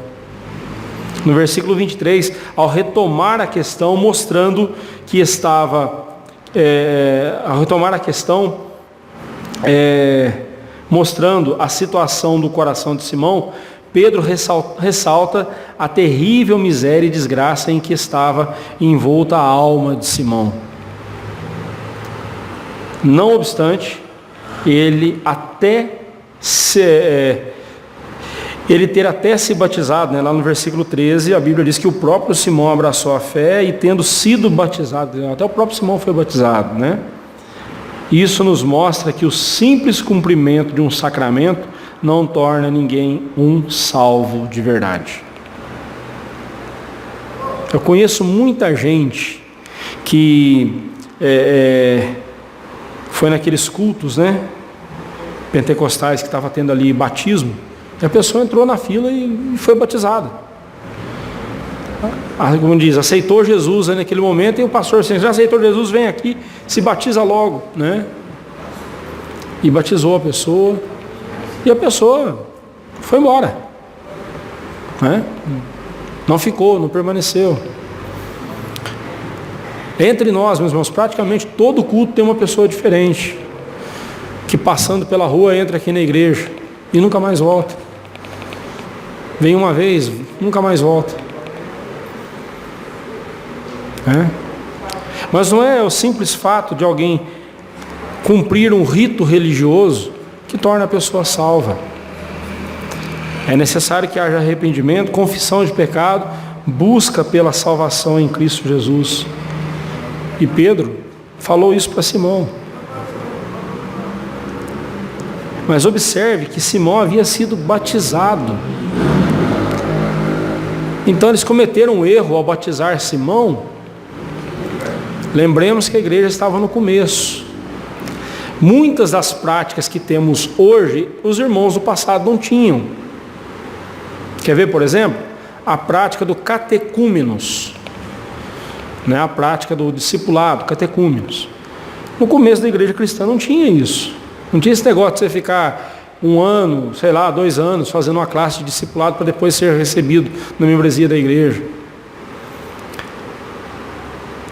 No versículo 23, ao retomar a questão, mostrando que estava, mostrando a situação do coração de Simão, Pedro ressalta a terrível miséria e desgraça em que estava envolta a alma de Simão. Não obstante, ele ter até se batizado, né? Lá no versículo 13, a Bíblia diz que o próprio Simão abraçou a fé e tendo sido batizado, até o próprio Simão foi batizado, né? Isso nos mostra que o simples cumprimento de um sacramento não torna ninguém um salvo de verdade. Eu conheço muita gente que foi naqueles cultos, né, pentecostais que estava tendo ali batismo, e a pessoa entrou na fila e foi batizada. Como diz, aceitou Jesus naquele momento, e o pastor assim, já aceitou Jesus, vem aqui, se batiza logo, né? E batizou a pessoa, e a pessoa foi embora, né? Não ficou, não permaneceu. Entre nós, meus irmãos, praticamente todo culto tem uma pessoa diferente, que passando pela rua entra aqui na igreja e nunca mais volta. Vem uma vez, nunca mais volta. Mas não é o simples fato de alguém cumprir um rito religioso que torna a pessoa salva. É necessário que haja arrependimento, confissão de pecado, busca pela salvação em Cristo Jesus. E Pedro falou isso para Simão. Mas observe que Simão havia sido batizado. Então eles cometeram um erro ao batizar Simão. Lembremos que a igreja estava no começo. Muitas das práticas que temos hoje, os irmãos do passado não tinham. Quer ver, por exemplo, a prática do catecúmenos, né? A prática do discipulado, catecúmenos. No começo da igreja cristã não tinha isso. Não tinha esse negócio de você ficar 1 ano, 2 anos, fazendo uma classe de discipulado para depois ser recebido na membresia da igreja.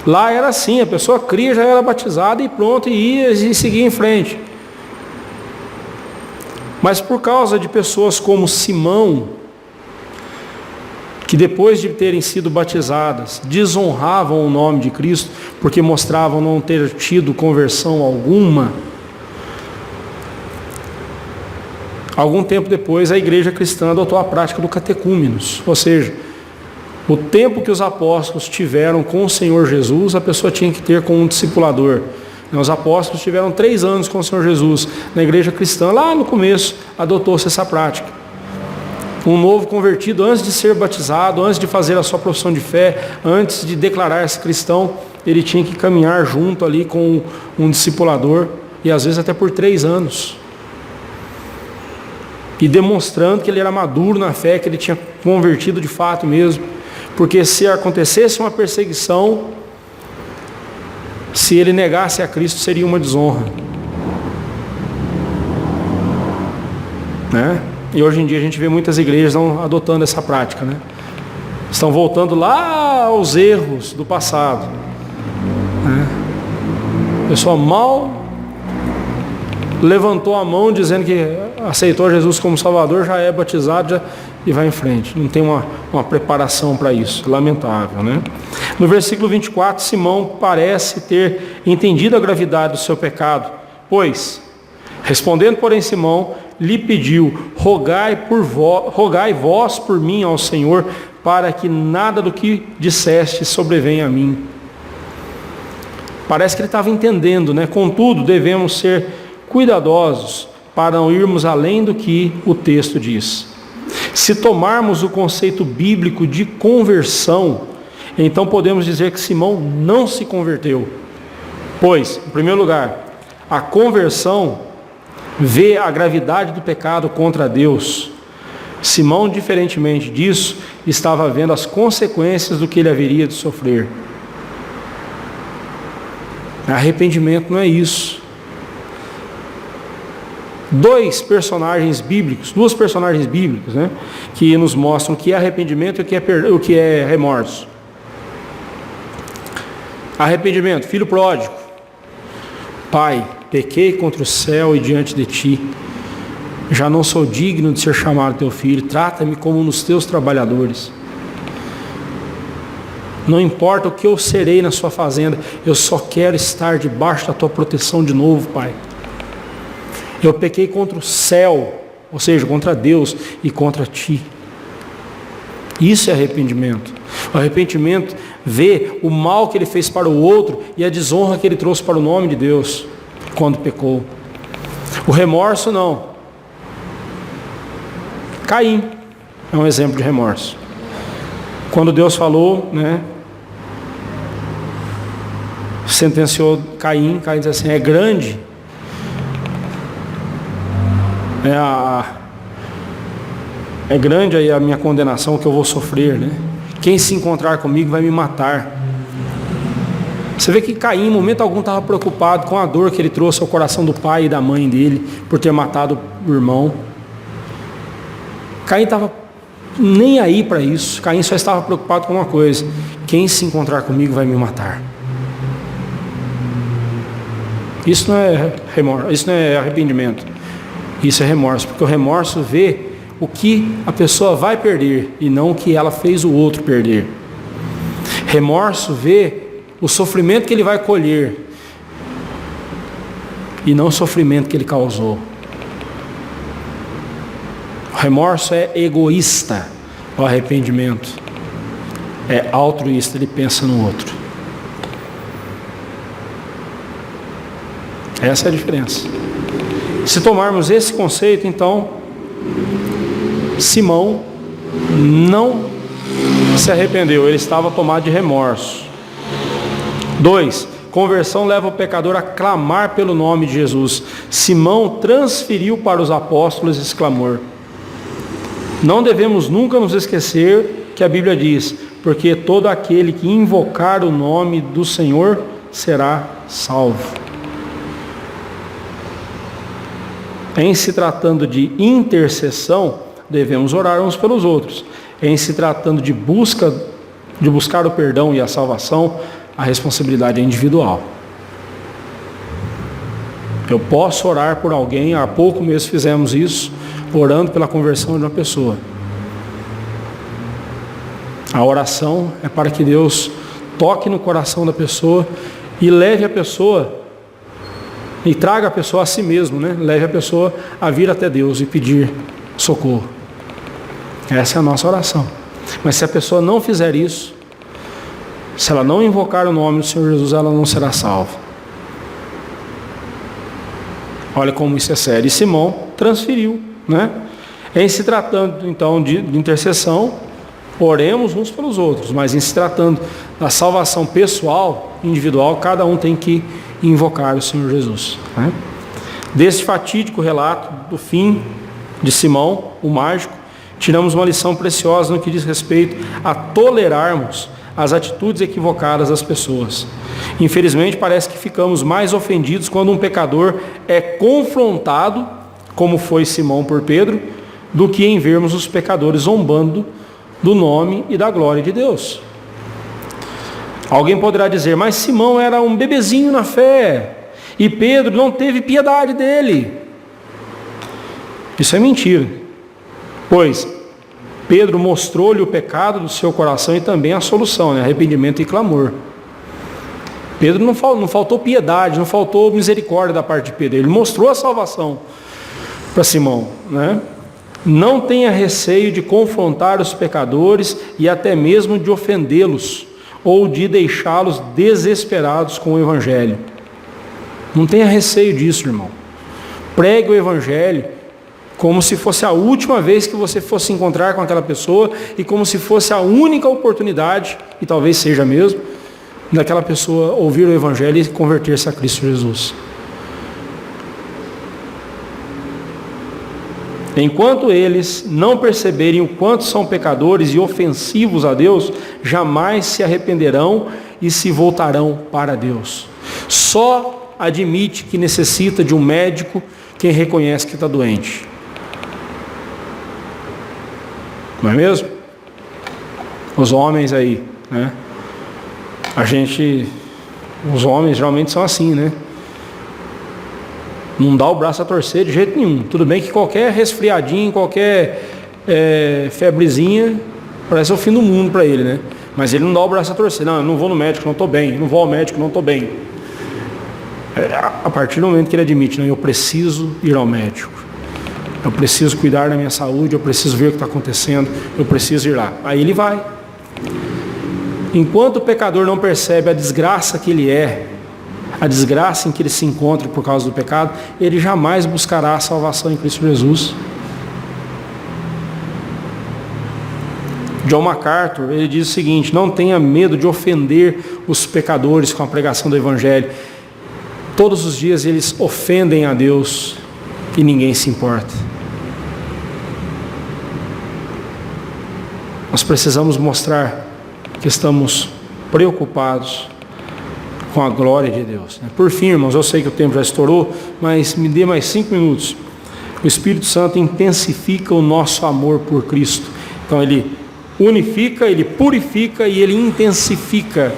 Lá era assim, a pessoa cria, já era batizada e pronto, e ia e seguia em frente. Mas por causa de pessoas como Simão, que depois de terem sido batizadas, desonravam o nome de Cristo, porque mostravam não ter tido conversão alguma, algum tempo depois a igreja cristã adotou a prática do catecúmenos, ou seja, o tempo que os apóstolos tiveram com o Senhor Jesus, a pessoa tinha que ter com um discipulador. Os apóstolos tiveram 3 anos com o Senhor Jesus. Na igreja cristã, lá no começo, adotou-se essa prática. Um novo convertido, antes de ser batizado, antes de fazer a sua profissão de fé, antes de declarar-se cristão, ele tinha que caminhar junto ali com um discipulador, e às vezes até por 3 anos. E demonstrando que ele era maduro na fé, que ele tinha convertido de fato mesmo. Porque se acontecesse uma perseguição, se ele negasse a Cristo, seria uma desonra. Né? E hoje em dia a gente vê muitas igrejas adotando essa prática. Né? Estão voltando lá aos erros do passado. Né? A pessoa mal levantou a mão dizendo que aceitou Jesus como Salvador, já é batizado e vai em frente. Não tem uma preparação para isso. Lamentável, né? No versículo 24, Simão parece ter entendido a gravidade do seu pecado, pois, respondendo, porém, Simão lhe pediu: rogai vós por mim ao Senhor, para que nada do que disseste sobrevenha a mim. Parece que ele estava entendendo, né? Contudo, devemos ser cuidadosos para não irmos além do que o texto diz. Se tomarmos o conceito bíblico de conversão, então podemos dizer que Simão não se converteu. Pois, em primeiro lugar, a conversão vê a gravidade do pecado contra Deus. Simão, diferentemente disso, estava vendo as consequências do que ele haveria de sofrer. Arrependimento não é isso. Duas personagens bíblicos, né, que nos mostram o que é arrependimento e o que é remorso. Arrependimento, filho pródigo. Pai, pequei contra o céu e diante de ti. Já não sou digno de ser chamado teu filho. Trata-me como um dos teus trabalhadores. Não importa o que eu serei na sua fazenda, eu só quero estar debaixo da tua proteção de novo, Pai. Eu pequei contra o céu, ou seja, contra Deus e contra ti. Isso é arrependimento. O arrependimento vê o mal que ele fez para o outro e a desonra que ele trouxe para o nome de Deus quando pecou. O remorso não. Caim é um exemplo de remorso. Quando Deus falou, né, sentenciou Caim diz assim: é grande é grande aí a minha condenação que eu vou sofrer, né? Quem se encontrar comigo vai me matar. Você vê que Caim, em momento algum, estava preocupado com a dor que ele trouxe ao coração do pai e da mãe dele por ter matado o irmão. Caim estava nem aí para isso. Caim só estava preocupado com uma coisa: quem se encontrar comigo vai me matar. Isso não é remorso, isso não é arrependimento. Isso é remorso, porque o remorso vê o que a pessoa vai perder e não o que ela fez o outro perder. Remorso vê o sofrimento que ele vai colher e não o sofrimento que ele causou. O remorso é egoísta, o arrependimento é altruísta, ele pensa no outro. Essa é a diferença. Se tomarmos esse conceito, então, Simão não se arrependeu, ele estava tomado de remorso. 2. Conversão leva o pecador a clamar pelo nome de Jesus. Simão transferiu para os apóstolos esse clamor. Não devemos nunca nos esquecer que a Bíblia diz: porque todo aquele que invocar o nome do Senhor será salvo. Em se tratando de intercessão, devemos orar uns pelos outros. Em se tratando de buscar o perdão e a salvação, a responsabilidade é individual. Eu posso orar por alguém, há pouco mesmo fizemos isso, orando pela conversão de uma pessoa. A oração é para que Deus toque no coração da pessoa e leve a pessoa, e traga a pessoa a si mesmo, né? Leve a pessoa a vir até Deus e pedir socorro. Essa é a nossa oração. Mas se a pessoa não fizer isso, se ela não invocar o nome do Senhor Jesus, ela não será salva. Olha como isso é sério. E Simão transferiu, né? Em se tratando então de intercessão, oremos uns pelos outros, mas em se tratando da salvação pessoal, individual, cada um tem que invocar o Senhor Jesus, né? Deste fatídico relato do fim de Simão, o mágico, tiramos uma lição preciosa no que diz respeito a tolerarmos as atitudes equivocadas das pessoas. Infelizmente, parece que ficamos mais ofendidos quando um pecador é confrontado, como foi Simão por Pedro, do que em vermos os pecadores zombando do nome e da glória de Deus. Alguém poderá dizer: mas Simão era um bebezinho na fé e Pedro não teve piedade dele. Isso é mentira, pois Pedro mostrou-lhe o pecado do seu coração e também a solução, né? Arrependimento e clamor. Pedro não faltou piedade, não faltou misericórdia da parte de Pedro, ele mostrou a salvação para Simão, né? Não tenha receio de confrontar os pecadores e até mesmo de ofendê-los ou de deixá-los desesperados com o Evangelho. Não tenha receio disso, irmão. Pregue o Evangelho como se fosse a última vez que você fosse encontrar com aquela pessoa e como se fosse a única oportunidade, e talvez seja mesmo, daquela pessoa ouvir o Evangelho e converter-se a Cristo Jesus. Enquanto eles não perceberem o quanto são pecadores e ofensivos a Deus, jamais se arrependerão e se voltarão para Deus. Só admite que necessita de um médico quem reconhece que está doente. Não é mesmo? Os homens aí, né? Os homens geralmente são assim, né? Não dá o braço a torcer de jeito nenhum. Tudo bem que qualquer resfriadinho, qualquer febrezinha, parece o fim do mundo para ele, né? Mas ele não dá o braço a torcer. Não, eu não vou no médico, não estou bem. Não vou ao médico, não estou bem. A partir do momento que ele admite: não, eu preciso ir ao médico. Eu preciso cuidar da minha saúde, eu preciso ver o que está acontecendo, eu preciso ir lá. Aí ele vai. Enquanto o pecador não percebe a desgraça que ele é, a desgraça em que ele se encontra por causa do pecado, ele jamais buscará a salvação em Cristo Jesus. John MacArthur, ele diz o seguinte: não tenha medo de ofender os pecadores com a pregação do Evangelho. Todos os dias eles ofendem a Deus e ninguém se importa. Nós precisamos mostrar que estamos preocupados com a glória de Deus. Por fim, irmãos, eu sei que o tempo já estourou, mas me dê mais 5 minutos. O Espírito Santo intensifica o nosso amor por Cristo. Então ele unifica, ele purifica e ele intensifica.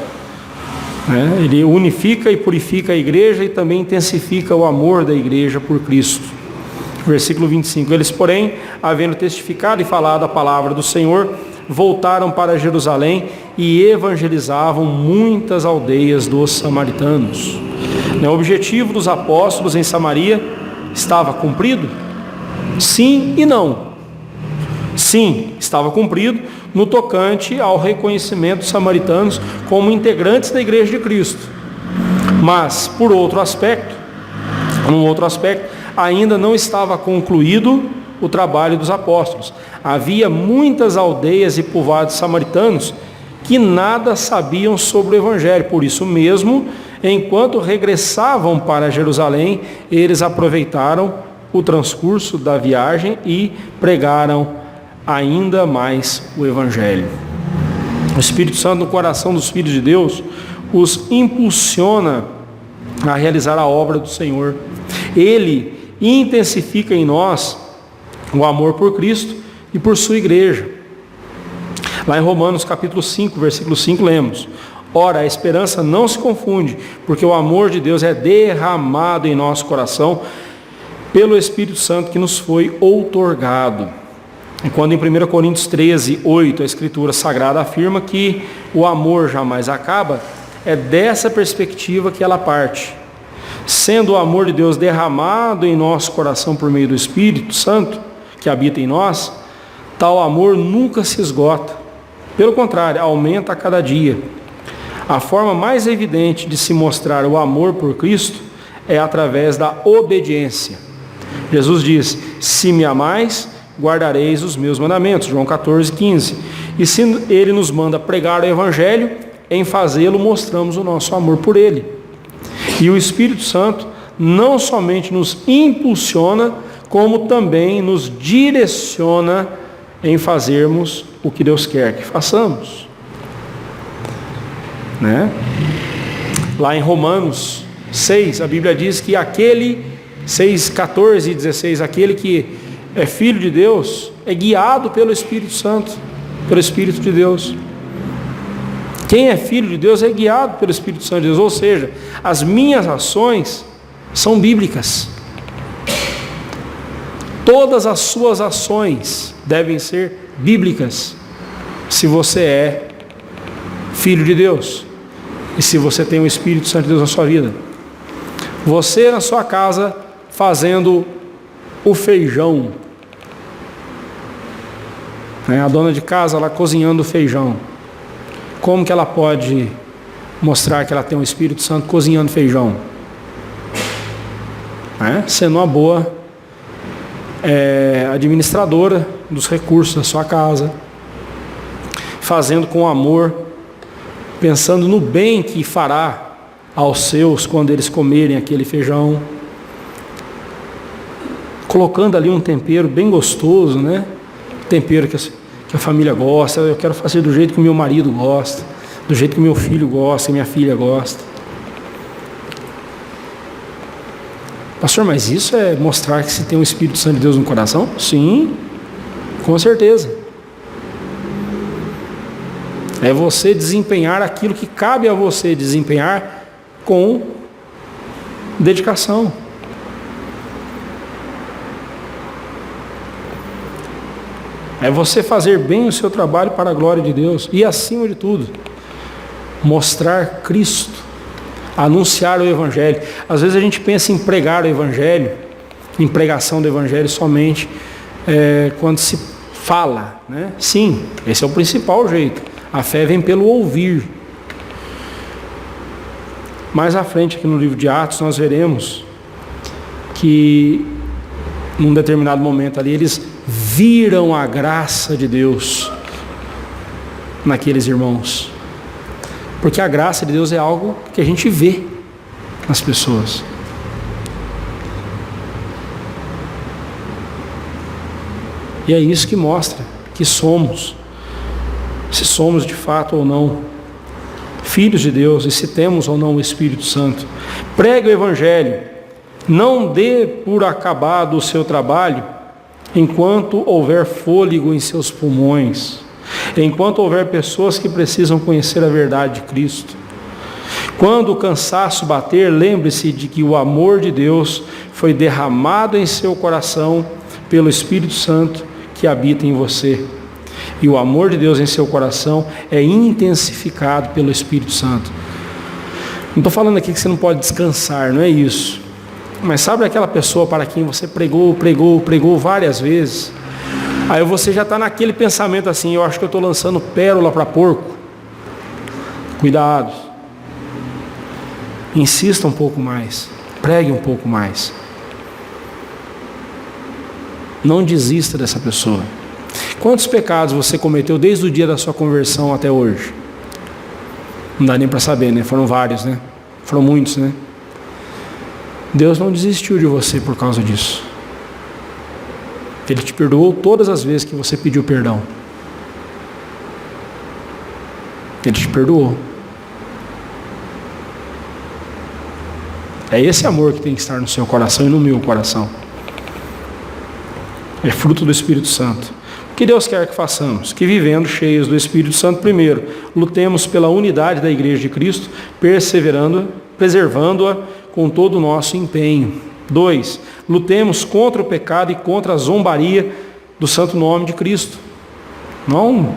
Ele unifica e purifica a igreja e também intensifica o amor da igreja por Cristo. Versículo 25. Eles, porém, havendo testificado e falado a palavra do Senhor, voltaram para Jerusalém e evangelizavam muitas aldeias dos samaritanos. O objetivo dos apóstolos em Samaria estava cumprido? Sim e não. Sim, estava cumprido no tocante ao reconhecimento dos samaritanos como integrantes da igreja de Cristo. Mas, num outro aspecto, ainda não estava concluído o trabalho dos apóstolos. Havia muitas aldeias e povoados samaritanos que nada sabiam sobre o Evangelho. Por isso mesmo, enquanto regressavam para Jerusalém, eles aproveitaram o transcurso da viagem e pregaram ainda mais o Evangelho. O Espírito Santo no coração dos filhos de Deus os impulsiona a realizar a obra do Senhor. Ele intensifica em nós o amor por Cristo e por sua igreja. Lá em Romanos capítulo 5, versículo 5, lemos: ora, a esperança não se confunde, porque o amor de Deus é derramado em nosso coração pelo Espírito Santo que nos foi outorgado. E quando em 1 Coríntios 13, 8, a Escritura Sagrada afirma que o amor jamais acaba, é dessa perspectiva que ela parte. Sendo o amor de Deus derramado em nosso coração por meio do Espírito Santo, que habita em nós, tal amor nunca se esgota. Pelo contrário, aumenta a cada dia. A forma mais evidente de se mostrar o amor por Cristo é através da obediência. Jesus diz: se me amais, guardareis os meus mandamentos. João 14, 15. E se ele nos manda pregar o Evangelho, em fazê-lo mostramos o nosso amor por ele. E o Espírito Santo não somente nos impulsiona, como também nos direciona em fazermos o que Deus quer que façamos. Né? Lá em Romanos 6, a Bíblia diz que aquele, 6, 14 e 16, aquele que é filho de Deus é guiado pelo Espírito Santo, pelo Espírito de Deus. Quem é filho de Deus é guiado pelo Espírito Santo de Deus, ou seja, as minhas ações são bíblicas. Todas as suas ações devem ser bíblicas, se você é filho de Deus e se você tem o Espírito Santo de Deus na sua vida. Você na sua casa fazendo o feijão, né? A dona de casa lá cozinhando o feijão, como que ela pode mostrar que ela tem o Espírito Santo cozinhando feijão? Sendo uma boa administradora dos recursos da sua casa, fazendo com amor, pensando no bem que fará aos seus quando eles comerem aquele feijão, colocando ali um tempero bem gostoso, né? Tempero que a família gosta. Eu quero fazer do jeito que o meu marido gosta, do jeito que o meu filho gosta, que minha filha gosta. Pastor, mas isso é mostrar que se tem o Espírito Santo de Deus no coração? Sim, com certeza. É você desempenhar aquilo que cabe a você desempenhar com dedicação. É você fazer bem o seu trabalho para a glória de Deus e, acima de tudo, mostrar Cristo, anunciar o Evangelho. Às vezes a gente pensa em pregar o Evangelho, em pregação do Evangelho somente quando se fala, né? Sim, esse é o principal jeito. A fé vem pelo ouvir. Mais à frente aqui no livro de Atos nós veremos que num determinado momento ali eles viram a graça de Deus naqueles irmãos. Porque a graça de Deus é algo que a gente vê nas pessoas. E é isso que mostra que somos, se somos de fato ou não filhos de Deus e se temos ou não o Espírito Santo. Pregue o Evangelho, não dê por acabado o seu trabalho enquanto houver fôlego em seus pulmões, enquanto houver pessoas que precisam conhecer a verdade de Cristo. Quando o cansaço bater, lembre-se de que o amor de Deus foi derramado em seu coração pelo Espírito Santo que habita em você. E o amor de Deus em seu coração é intensificado pelo Espírito Santo. Não estou falando aqui que você não pode descansar, não é isso. Mas sabe aquela pessoa para quem você pregou várias vezes? Aí você já está naquele pensamento assim: eu acho que eu estou lançando pérola para porco. Cuidado. Insista um pouco mais. Pregue um pouco mais. Não desista dessa pessoa. Quantos pecados você cometeu desde o dia da sua conversão até hoje? Não dá nem para saber, né? Foram vários, né? Foram muitos, né? Deus não desistiu de você por causa disso. Ele te perdoou todas as vezes que você pediu perdão. Ele te perdoou. É esse amor que tem que estar no seu coração e no meu coração. É fruto do Espírito Santo. O que Deus quer que façamos? Que vivendo cheios do Espírito Santo, primeiro, lutemos pela unidade da Igreja de Cristo, preservando-a com todo o nosso empenho. 2, lutemos contra o pecado e contra a zombaria do santo nome de Cristo. Não,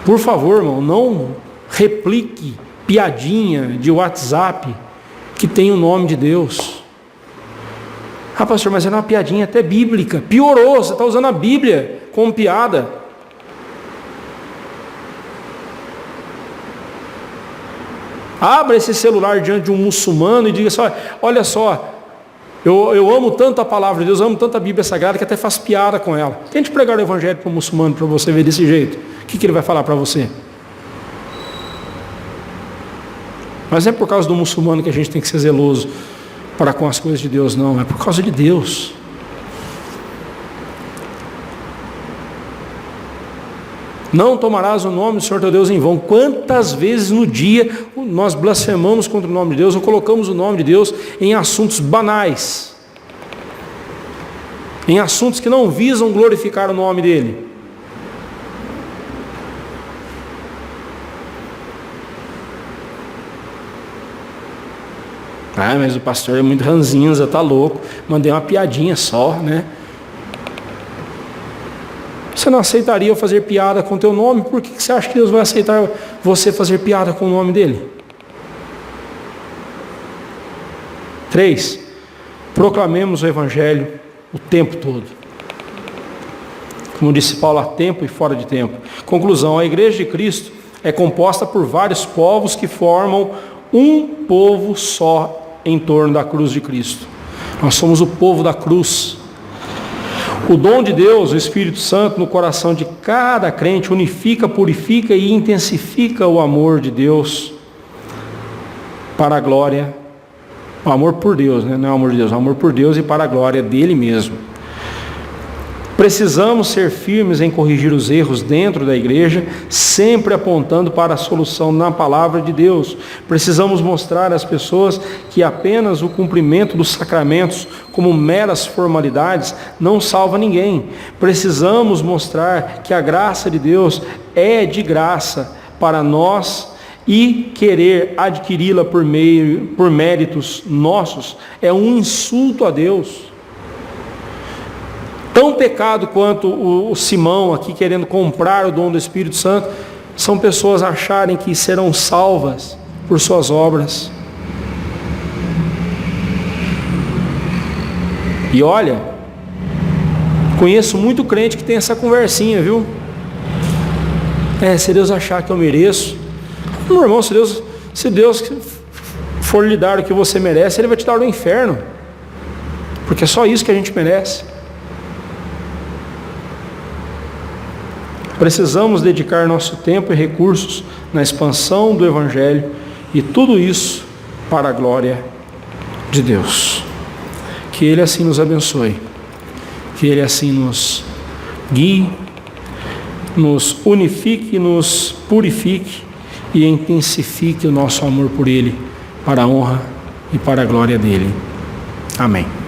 por favor, irmão, não replique piadinha de WhatsApp que tem o nome de Deus. Ah, pastor, mas era uma piadinha até bíblica. Piorou, você está usando a Bíblia como piada. Abra esse celular diante de um muçulmano e diga assim: olha só, eu amo tanto a palavra de Deus, amo tanto a Bíblia Sagrada que até faço piada com ela. Tente pregar o Evangelho para um muçulmano para você ver desse jeito. O que ele vai falar para você? Mas não é por causa do muçulmano que a gente tem que ser zeloso para com as coisas de Deus, não. É por causa de Deus. Não tomarás o nome do Senhor teu Deus em vão. Quantas vezes no dia nós blasfemamos contra o nome de Deus ou colocamos o nome de Deus em assuntos banais, em assuntos que não visam glorificar o nome dEle. Ah, mas o pastor é muito ranzinza, tá louco. Mandei uma piadinha só, né? Você não aceitaria eu fazer piada com o teu nome? Por que você acha que Deus vai aceitar você fazer piada com o nome dele? 3, proclamemos o Evangelho o tempo todo. Como disse Paulo, a tempo e fora de tempo. Conclusão: a Igreja de Cristo é composta por vários povos que formam um povo só em torno da cruz de Cristo. Nós somos o povo da cruz. O dom de Deus, o Espírito Santo, no coração de cada crente, unifica, purifica e intensifica o amor de Deus para a glória, o amor por Deus, né? Não é o amor de Deus, é o amor por Deus e para a glória dele mesmo. Precisamos ser firmes em corrigir os erros dentro da igreja, sempre apontando para a solução na palavra de Deus. Precisamos mostrar às pessoas que apenas o cumprimento dos sacramentos, como meras formalidades, não salva ninguém. Precisamos mostrar que a graça de Deus é de graça para nós e querer adquiri-la por méritos nossos é um insulto a Deus. Tão pecado quanto o Simão aqui querendo comprar o dom do Espírito Santo, são pessoas acharem que serão salvas por suas obras. E olha, conheço muito crente que tem essa conversinha, viu? Se Deus achar que eu mereço, meu irmão, se Deus for lhe dar o que você merece, Ele vai te dar do inferno, porque é só isso que a gente merece. Precisamos dedicar nosso tempo e recursos na expansão do Evangelho, e tudo isso para a glória de Deus. Que Ele assim nos abençoe, que Ele assim nos guie, nos unifique, nos purifique e intensifique o nosso amor por Ele, para a honra e para a glória dEle. Amém.